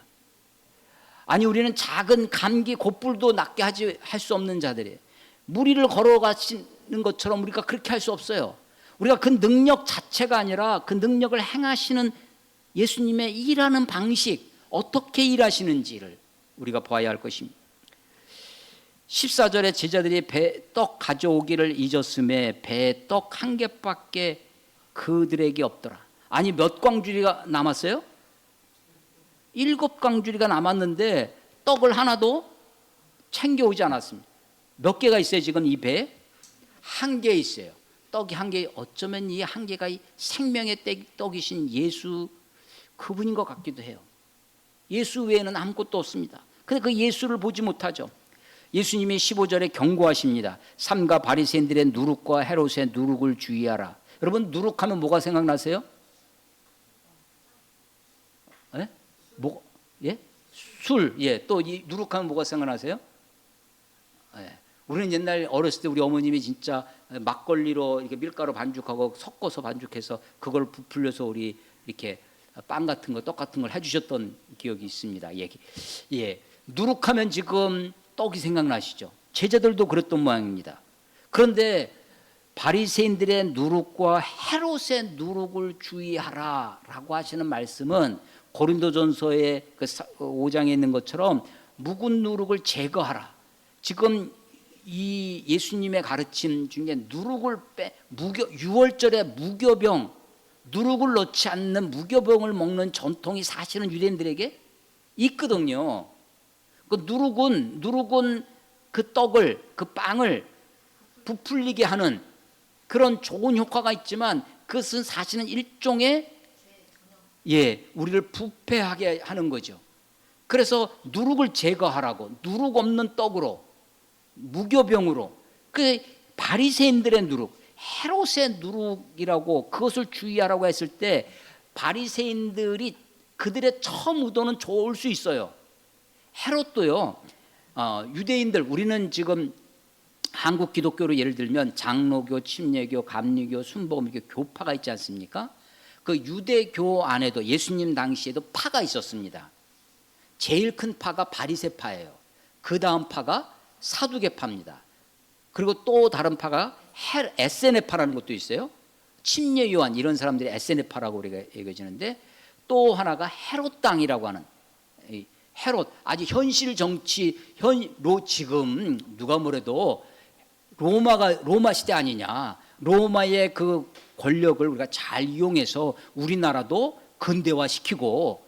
아니 우리는 작은 감기 곧불도 낫게 할 수 없는 자들이에요. 무리를 걸어가시는 것처럼 우리가 그렇게 할 수 없어요. 우리가 그 능력 자체가 아니라 그 능력을 행하시는 예수님의 일하는 방식, 어떻게 일하시는지를 우리가 봐야 할 것입니다. 14절에 제자들이 배 떡 가져오기를 잊었음에 배에 떡 한 개밖에 그들에게 없더라. 아니 몇 광주리가 남았어요? 7광주리가 남았는데 떡을 하나도 챙겨오지 않았습니다. 몇 개가 있어요 지금 이 배에? 한 개 있어요. 떡이 한 개. 어쩌면 이 한 개가 생명의 떡이신 예수 그분인 것 같기도 해요. 예수 외에는 아무것도 없습니다. 근데 그 예수를 보지 못하죠. 예수님이 15절에 경고하십니다. 삼가 바리새인들의 누룩과 헤롯의 누룩을 주의하라. 여러분 누룩하면 뭐가 생각나세요? 예? 뭐? 예? 술. 예. 또 이 누룩하면 뭐가 생각나세요? 예. 우리는 옛날 어렸을 때 우리 어머님이 진짜 막걸리로 이렇게 밀가루 반죽하고 섞어서 반죽해서 그걸 부풀려서 우리 이렇게 빵 같은 거, 떡 같은 걸 해주셨던 기억이 있습니다. 예. 누룩하면 지금 떡이 생각나시죠? 제자들도 그랬던 모양입니다. 그런데 바리새인들의 누룩과 헤롯의 누룩을 주의하라라고 하시는 말씀은 고린도전서의 그 5장에 있는 것처럼 묵은 누룩을 제거하라. 지금 이 예수님의 가르침 중에 누룩을 유월절에 무교병, 누룩을 넣지 않는 무교병을 먹는 전통이 사실은 유대인들에게 있거든요. 그 누룩은 그 떡을, 그 빵을 부풀리게 하는 그런 좋은 효과가 있지만 그것은 사실은 일종의 우리를 부패하게 하는 거죠. 그래서 누룩을 제거하라고, 누룩 없는 떡으로, 무교병으로, 그 바리새인들의 누룩, 헤롯의 누룩이라고 그것을 주의하라고 했을 때 바리새인들이 그들의 처음 의도는 좋을 수 있어요. 헤롯도요. 유대인들, 우리는 지금 한국 기독교로 예를 들면 장로교, 침례교, 감리교, 순복음교 교파가 있지 않습니까? 그 유대교 안에도 예수님 당시에도 파가 있었습니다. 제일 큰 파가 바리새파예요. 그 다음 파가 사두개파입니다. 그리고 또 다른 파가 에세네파라는 것도 있어요. 침례 요한 이런 사람들이 에세네파라고 우리가 얘기해지는데 또 하나가 헤롯 당이라고 하는 헤롯, 아주 현실 정치 지금 누가 뭐래도 로마 시대 아니냐. 로마의 그 권력을 우리가 잘 이용해서 우리나라도 근대화시키고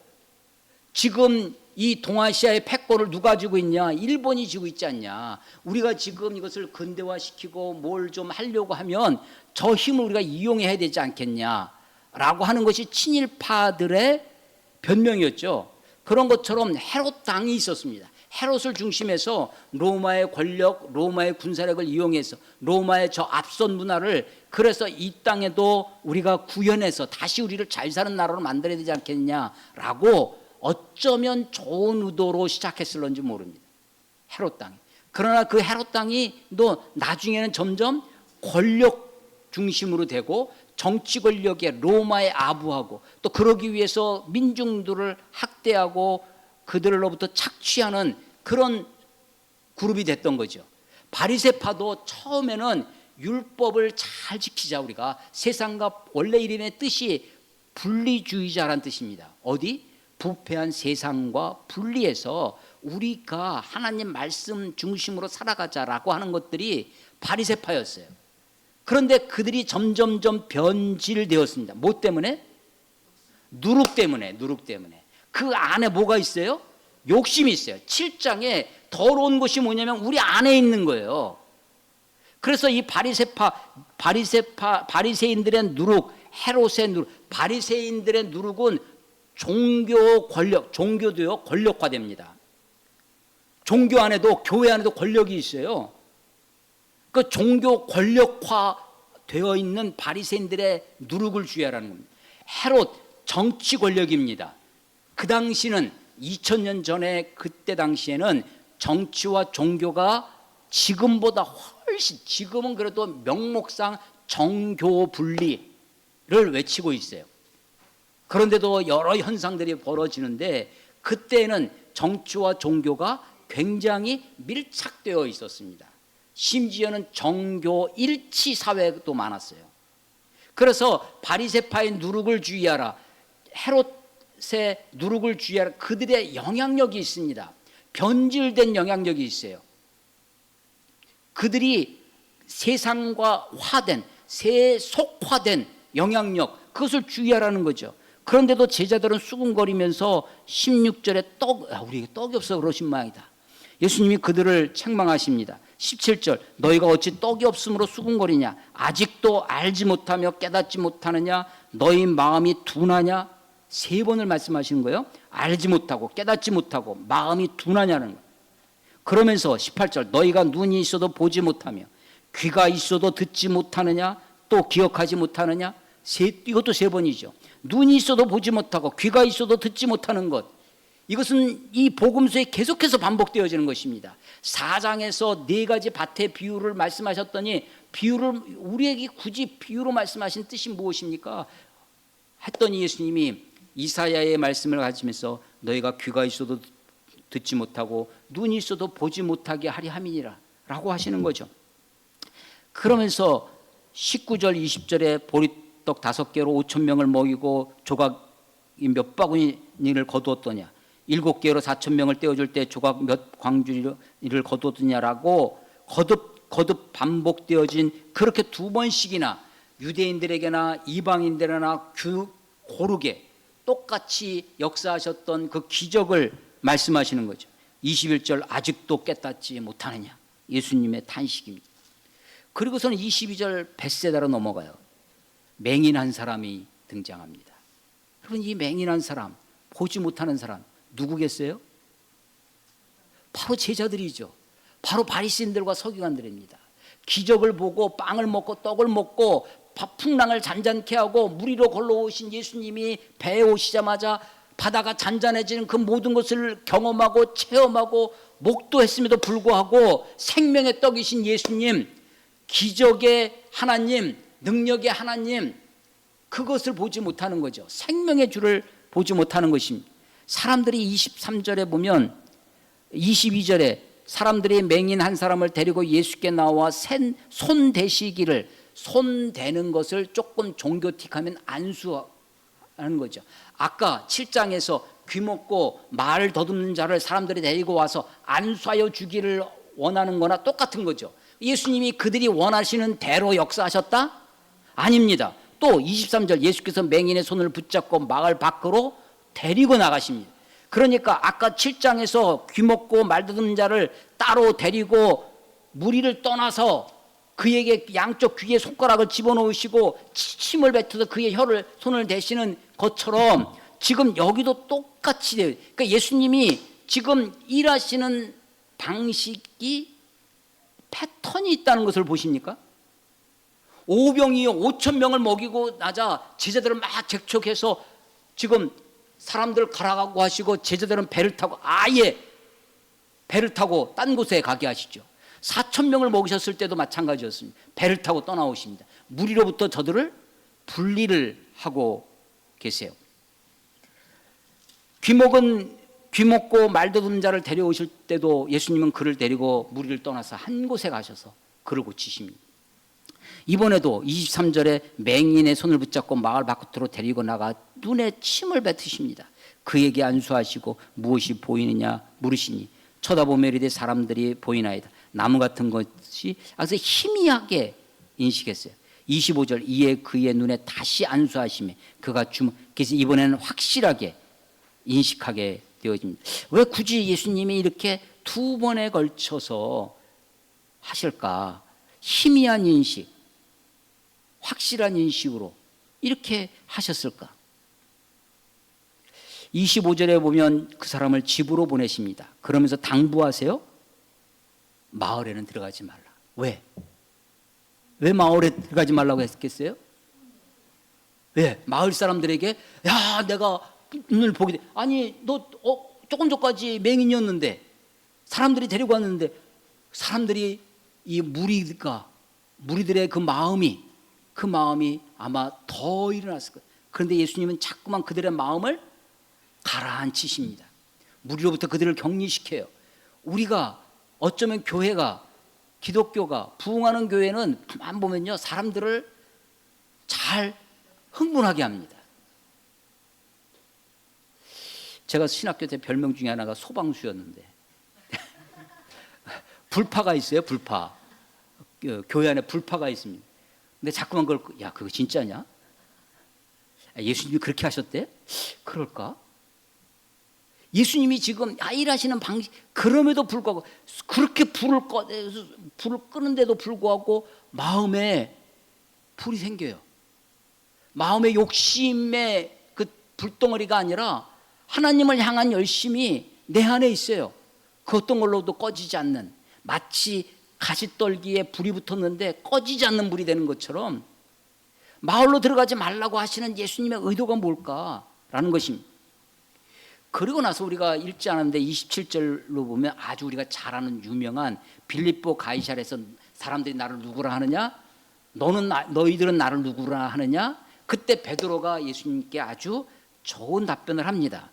지금 이 동아시아의 패권을 누가 쥐고 있냐? 일본이 쥐고 있지 않냐? 우리가 지금 이것을 근대화시키고 뭘 좀 하려고 하면 저 힘을 우리가 이용해야 되지 않겠냐라고 하는 것이 친일파들의 변명이었죠. 그런 것처럼 헤롯 당이 있었습니다. 헤롯을 중심해서 로마의 권력, 로마의 군사력을 이용해서 로마의 저 앞선 문화를 그래서 이 땅에도 우리가 구현해서 다시 우리를 잘 사는 나라로 만들어야 되지 않겠냐라고 어쩌면 좋은 의도로 시작했을런지 모릅니다. 헤롯 당이. 그러나 그 헤롯 당이 또 나중에는 점점 권력 중심으로 되고 정치 권력에 로마에 아부하고 또 그러기 위해서 민중들을 학대하고 그들로부터 착취하는 그런 그룹이 됐던 거죠. 바리새파도 처음에는 율법을 잘 지키자, 우리가 세상과 원래 이름의 뜻이 분리주의자란 뜻입니다. 어디? 부패한 세상과 분리해서 우리가 하나님 말씀 중심으로 살아가자라고 하는 것들이 바리새파였어요. 그런데 그들이 점점점 변질되었습니다. 뭐 때문에? 누룩 때문에. 그 안에 뭐가 있어요? 욕심이 있어요. 7장에 더러운 것이 뭐냐면 우리 안에 있는 거예요. 그래서 이 바리새인들의 누룩, 헤롯의 누룩, 바리새인들의 누룩은 종교 권력, 종교도요 권력화됩니다. 종교 안에도, 교회 안에도 권력이 있어요. 그 종교 권력화 되어 있는 바리새인들의 누룩을 주의하라는 겁니다. 헤롯 정치 권력입니다. 그 당시는 2000년 전에 그때 당시에는 정치와 종교가 지금보다 훨씬, 지금은 그래도 명목상 정교 분리를 외치고 있어요. 그런데도 여러 현상들이 벌어지는데 그때는 정치와 종교가 굉장히 밀착되어 있었습니다. 심지어는 정교 일치 사회도 많았어요. 그래서 바리새파의 누룩을 주의하라, 헤롯의 누룩을 주의하라. 그들의 영향력이 있습니다. 변질된 영향력이 있어요. 그들이 세상과 화된, 세속화된 영향력, 그것을 주의하라는 거죠. 그런데도 제자들은 수군거리면서 16절에 우리에게 떡이 없어 그러신 모양이다. 예수님이 그들을 책망하십니다. 17절, 너희가 어찌 떡이 없으므로 수군거리냐? 아직도 알지 못하며 깨닫지 못하느냐? 너희 마음이 둔하냐? 3번을 말씀하시는 거예요. 알지 못하고 깨닫지 못하고 마음이 둔하냐는 거예요. 그러면서 18절, 너희가 눈이 있어도 보지 못하며 귀가 있어도 듣지 못하느냐? 또 기억하지 못하느냐? 이것도 3번이죠. 눈이 있어도 보지 못하고 귀가 있어도 듣지 못하는 것, 이것은 이 복음서에 계속해서 반복되어지는 것입니다. 4장에서 4가지 밭의 비유를 말씀하셨더니, 비유를 우리에게 굳이 비유로 말씀하신 뜻이 무엇입니까? 했더니 예수님이 이사야의 말씀을 가지면서 너희가 귀가 있어도 듣지 못하고 눈이 있어도 보지 못하게 하리 함이니라 라고 하시는 거죠. 그러면서 19절 20절에 보리떡 5개로 5,000명을 먹이고 조각이 몇 바구니를 거두었더냐, 7개로 4,000명을 떼어줄 때 조각 몇 광주리를 거두었느냐라고 거듭 반복되어진, 그렇게 2번씩이나 유대인들에게나 이방인들에게나 고르게 똑같이 역사하셨던 그 기적을 말씀하시는 거죠. 21절, 아직도 깨닫지 못하느냐, 예수님의 탄식입니다. 그리고서는 22절 벳세다로 넘어가요. 맹인한 사람이 등장합니다. 여러분, 이 맹인한 사람, 보지 못하는 사람 누구겠어요? 바로 제자들이죠. 바로 바리새인들과 서기관들입니다. 기적을 보고 빵을 먹고 떡을 먹고 풍랑을 잔잔케 하고 물 위로 걸러오신 예수님이 배에 오시자마자 바다가 잔잔해지는 그 모든 것을 경험하고 체험하고 목도했음에도 불구하고 생명의 떡이신 예수님, 기적의 하나님, 능력의 하나님, 그것을 보지 못하는 거죠. 생명의 주를 보지 못하는 것입니다. 사람들이 23절에 보면, 22절에 사람들이 맹인 한 사람을 데리고 예수께 나와 손 대시기를, 손 대는 것을 조금 종교틱하면 안수하는 거죠. 아까 7장에서 귀먹고 말 더듬는 자를 사람들이 데리고 와서 안수하여 주기를 원하는 거나 똑같은 거죠. 예수님이 그들이 원하시는 대로 역사하셨다? 아닙니다. 또 23절, 예수께서 맹인의 손을 붙잡고 마을 밖으로 데리고 나가십니다. 그러니까 아까 7장에서 귀먹고 말더듬는 자를 따로 데리고 무리를 떠나서 그에게 양쪽 귀에 손가락을 집어넣으시고 침을 뱉어서 그의 손을 대시는 것처럼 지금 여기도 똑같이 돼요. 그러니까 예수님이 지금 일하시는 방식이 패턴이 있다는 것을 보십니까? 오병이어 5,000명을 먹이고 나자 제자들은 막 재촉해서 지금 사람들 가라가고 하시고, 제자들은 배를 타고 아예 배를 타고 딴 곳에 가게 하시죠. 4,000명을 먹이셨을 때도 마찬가지였습니다. 배를 타고 떠나오십니다. 무리로부터 저들을 분리를 하고 계세요. 귀먹고 말더듬는 자를 데려오실 때도 예수님은 그를 데리고 무리를 떠나서 한 곳에 가셔서 그를 고치십니다. 이번에도 23절에 맹인의 손을 붙잡고 마을 바깥으로 데리고 나가 눈에 침을 뱉으십니다. 그에게 안수하시고 무엇이 보이느냐 물으시니 쳐다보며 이르되 사람들이 보이나이다. 나무 같은 것이 아주 희미하게 인식했어요. 25절 이에 그의 눈에 다시 안수하시매 그가 그래서 이번에는 확실하게 인식하게 되어집니다. 왜 굳이 예수님이 이렇게 두 번에 걸쳐서 하실까? 희미한 인식, 확실한 인식으로 이렇게 하셨을까? 25절에 보면 그 사람을 집으로 보내십니다. 그러면서 당부하세요. 마을에는 들어가지 말라. 왜? 왜 마을에 들어가지 말라고 했겠어요? 왜? 마을 사람들에게 야 내가 눈을 보게 돼. 아니 너 조금 전까지 맹인이었는데 사람들이 데리고 왔는데 사람들이 이 무리들의 그 마음이 아마 더 일어났을 거예요. 그런데 예수님은 자꾸만 그들의 마음을 가라앉히십니다. 무리로부터 그들을 격리시켜요. 우리가 어쩌면 교회가 기독교가 부흥하는 교회는 가만 보면요 사람들을 잘 흥분하게 합니다. 제가 신학교 때 별명 중에 하나가 소방수였는데 불파가 있어요. 불파. 교회 안에 불파가 있습니다. 근데 자꾸만 그걸 야 그거 진짜냐? 예수님이 그렇게 하셨대? 그럴까? 예수님이 지금 일하시는 방식 그럼에도 불구하고 그렇게 불을 끄는데도 불구하고 마음에 불이 생겨요. 마음의 욕심의 그 불덩어리가 아니라 하나님을 향한 열심이 내 안에 있어요. 그 어떤 걸로도 꺼지지 않는 마치 가시떨기에 불이 붙었는데 꺼지지 않는 불이 되는 것처럼 마을로 들어가지 말라고 하시는 예수님의 의도가 뭘까라는 것입니다. 그리고 나서 우리가 읽지 않았는데 27절로 보면 아주 우리가 잘 아는 유명한 빌립보 가이사랴에서 사람들이 나를 누구라 하느냐? 너희들은 나를 누구라 하느냐? 그때 베드로가 예수님께 아주 좋은 답변을 합니다.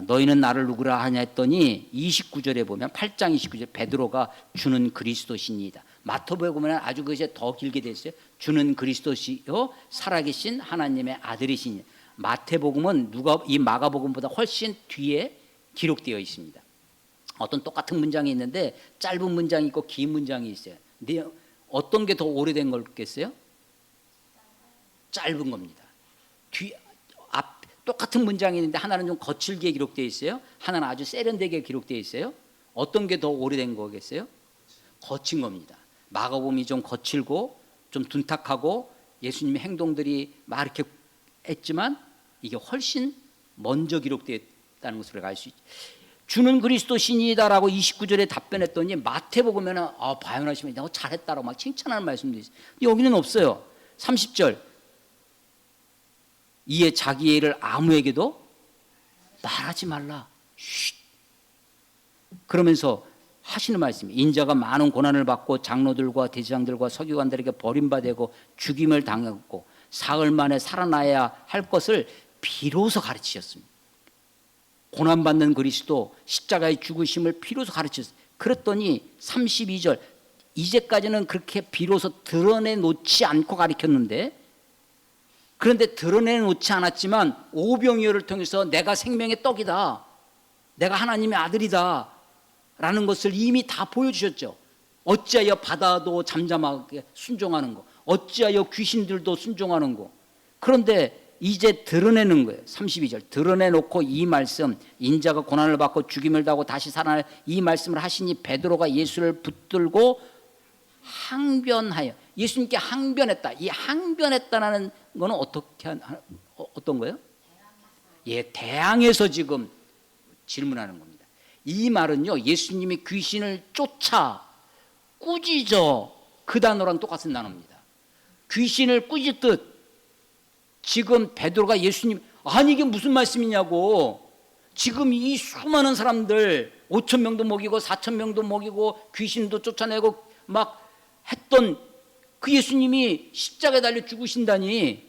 너희는 나를 누구라 하냐 했더니 29절에 보면 8장 29절 베드로가 주는 그리스도시니이다. 마태복음에 보면 아주 그것이 더 길게 되어 있어요. 주는 그리스도시요 살아계신 하나님의 아들이시니. 마태복음은 이 마가복음보다 훨씬 뒤에 기록되어 있습니다. 어떤 똑같은 문장이 있는데 짧은 문장이 있고 긴 문장이 있어요. 근데 어떤 게 더 오래된 걸겠어요? 짧은 겁니다. 똑같은 문장이 있는데 하나는 좀 거칠게 기록되어 있어요. 하나는 아주 세련되게 기록되어 있어요. 어떤 게 더 오래된 거겠어요? 거친 겁니다. 마가복음이 좀 거칠고 좀 둔탁하고 예수님의 행동들이 막 이렇게 했지만 이게 훨씬 먼저 기록되었다는 것을 알 수 있죠. 주는 그리스도신이다라고 29절에 답변했더니 마태복음에는 바요나시면 너 잘했다라고 막 칭찬하는 말씀도 있어요. 여기는 없어요. 30절 이에 자기의 일을 아무에게도 말하지 말라. 쉿. 그러면서 하시는 말씀이 인자가 많은 고난을 받고 장로들과 대제사장들과 서기관들에게 버림받고 죽임을 당했고 사흘 만에 살아나야 할 것을 비로소 가르치셨습니다. 고난받는 그리스도 십자가의 죽으심을 비로소 가르치셨어요. 그랬더니 32절 이제까지는 그렇게 비로소 드러내놓지 않고 가르쳤는데 그런데 드러내놓지 않았지만 오병이어를 통해서 내가 생명의 떡이다. 내가 하나님의 아들이다. 라는 것을 이미 다 보여주셨죠. 어찌하여 바다도 잠잠하게 순종하는 거. 어찌하여 귀신들도 순종하는 거. 그런데 이제 드러내는 거예요. 32절 드러내놓고 이 말씀 인자가 고난을 받고 죽임을 당하고 다시 살아날 이 말씀을 하시니 베드로가 예수를 붙들고 항변하여 예수님께 항변했다. 이 항변했다는 거는 어떤 거예요? 대항해서 지금 질문하는 겁니다. 이 말은요 예수님이 귀신을 쫓아 꾸짖어 그 단어랑 똑같은 단어입니다. 귀신을 꾸짖듯 지금 베드로가 예수님 아니 이게 무슨 말씀이냐고 지금 이 수많은 사람들 5,000명도 먹이고 4,000명도 먹이고 귀신도 쫓아내고 막 했던 그 예수님이 십자가에 달려 죽으신다니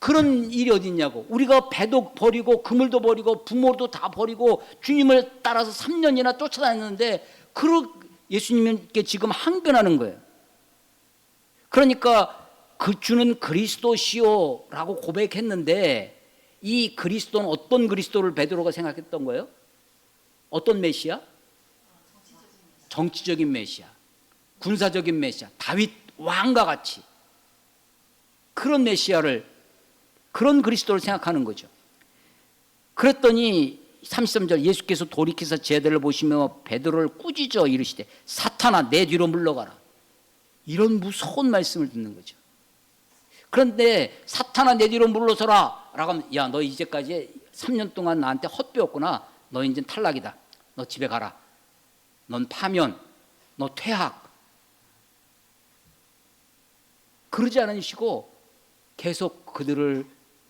그런 일이 어디 있냐고. 우리가 배도 버리고 그물도 버리고 부모도 다 버리고 주님을 따라서 3년이나 쫓아다녔는데 예수님께 지금 항변하는 거예요. 그러니까 그 주는 그리스도시오라고 고백했는데 이 그리스도는 어떤 그리스도를 베드로가 생각했던 거예요? 어떤 메시아? 정치적인 메시아, 군사적인 메시아, 다윗 왕과 같이 그런 메시아를, 그런 그리스도를 생각하는 거죠. 그랬더니 33절, 예수께서 돌이켜서 제자들을 보시며 베드로를 꾸짖어 이르시되 사탄아 내 뒤로 물러가라. 이런 무서운 말씀을 듣는 거죠. 그런데 사탄아 내 뒤로 물러서라 라고 하면, 야 너 이제까지 3년 동안 나한테 헛배웠구나. 너 이제 탈락이다. 너 집에 가라. 넌 파면, 너 퇴학. 그러지 않으시고 계속 그들을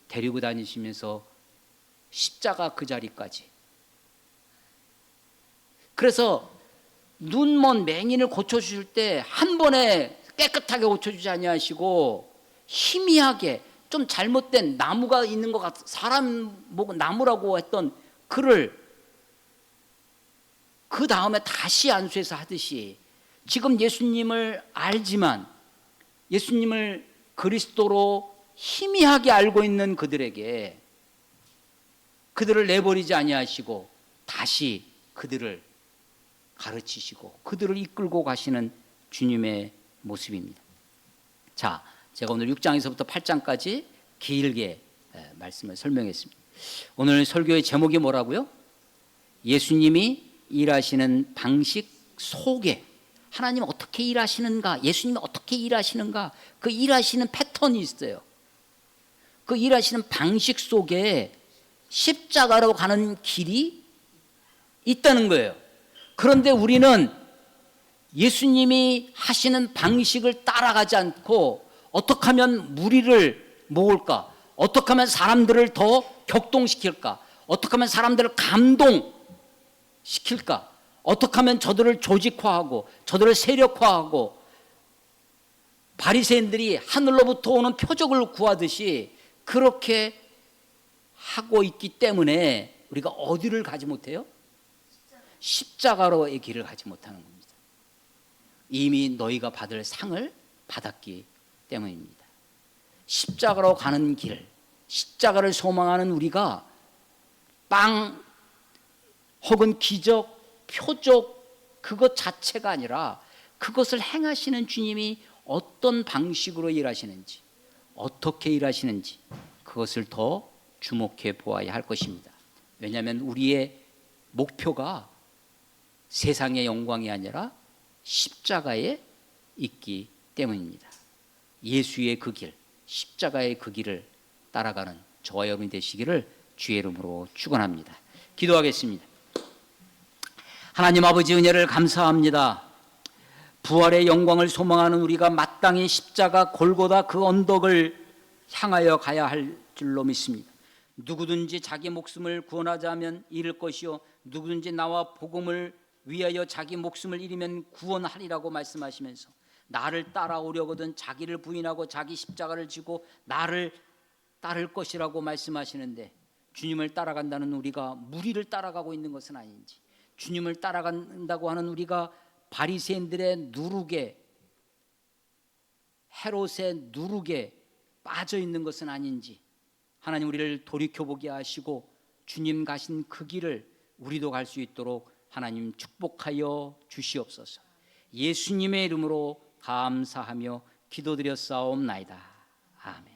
데리고 다니시면서 십자가 그 자리까지. 그래서 눈먼 맹인을 고쳐주실 때 한 번에 깨끗하게 고쳐주지 아니하시고 희미하게 좀 잘못된 나무가 있는 것 같아, 사람 보고 나무라고 했던 그를 그 다음에 다시 안수해서 하듯이, 지금 예수님을 알지만 예수님을 그리스도로 희미하게 알고 있는 그들에게 그들을 내버리지 아니하시고 다시 그들을 가르치시고 그들을 이끌고 가시는 주님의 모습입니다. 자, 제가 오늘 6장에서부터 8장까지 길게 말씀을 설명했습니다. 오늘 설교의 제목이 뭐라고요? 예수님이 일하시는 방식 속에, 하나님 어떻게 일하시는가, 예수님이 어떻게 일하시는가, 그 일하시는 패턴이 있어요. 그 일하시는 방식 속에 십자가로 가는 길이 있다는 거예요. 그런데 우리는 예수님이 하시는 방식을 따라가지 않고 어떻게 하면 무리를 모을까, 어떻게 하면 사람들을 더 격동시킬까, 어떻게 하면 사람들을 감동시킬까, 어떻게 하면 저들을 조직화하고 저들을 세력화하고 바리새인들이 하늘로부터 오는 표적을 구하듯이 그렇게 하고 있기 때문에 우리가 어디를 가지 못해요? 십자가로의 길을 가지 못하는 겁니다. 이미 너희가 받을 상을 받았기 때문입니다. 십자가로 가는 길, 십자가를 소망하는 우리가 빵 혹은 기적, 표적 그것 자체가 아니라 그것을 행하시는 주님이 어떤 방식으로 일하시는지, 어떻게 일하시는지 그것을 더 주목해 보아야 할 것입니다. 왜냐하면 우리의 목표가 세상의 영광이 아니라 십자가에 있기 때문입니다. 예수의 그 길, 십자가의 그 길을 따라가는 저와 여러분이 되시기를 주의 이름으로 축원합니다. 기도하겠습니다. 하나님 아버지, 은혜를 감사합니다. 부활의 영광을 소망하는 우리가 마땅히 십자가 골고다 그 언덕을 향하여 가야 할 줄로 믿습니다. 누구든지 자기 목숨을 구원하자면 잃을 것이요 누구든지 나와 복음을 위하여 자기 목숨을 잃으면 구원하리라고 말씀하시면서 나를 따라오려거든 자기를 부인하고 자기 십자가를 지고 나를 따를 것이라고 말씀하시는데, 주님을 따라간다는 우리가 무리를 따라가고 있는 것은 아닌지, 주님을 따라간다고 하는 우리가 바리새인들의 누룩에, 헤롯의 누룩에 빠져 있는 것은 아닌지, 하나님 우리를 돌이켜보게 하시고 주님 가신 그 길을 우리도 갈 수 있도록 하나님 축복하여 주시옵소서. 예수님의 이름으로 감사하며 기도드렸사옵나이다. 아멘.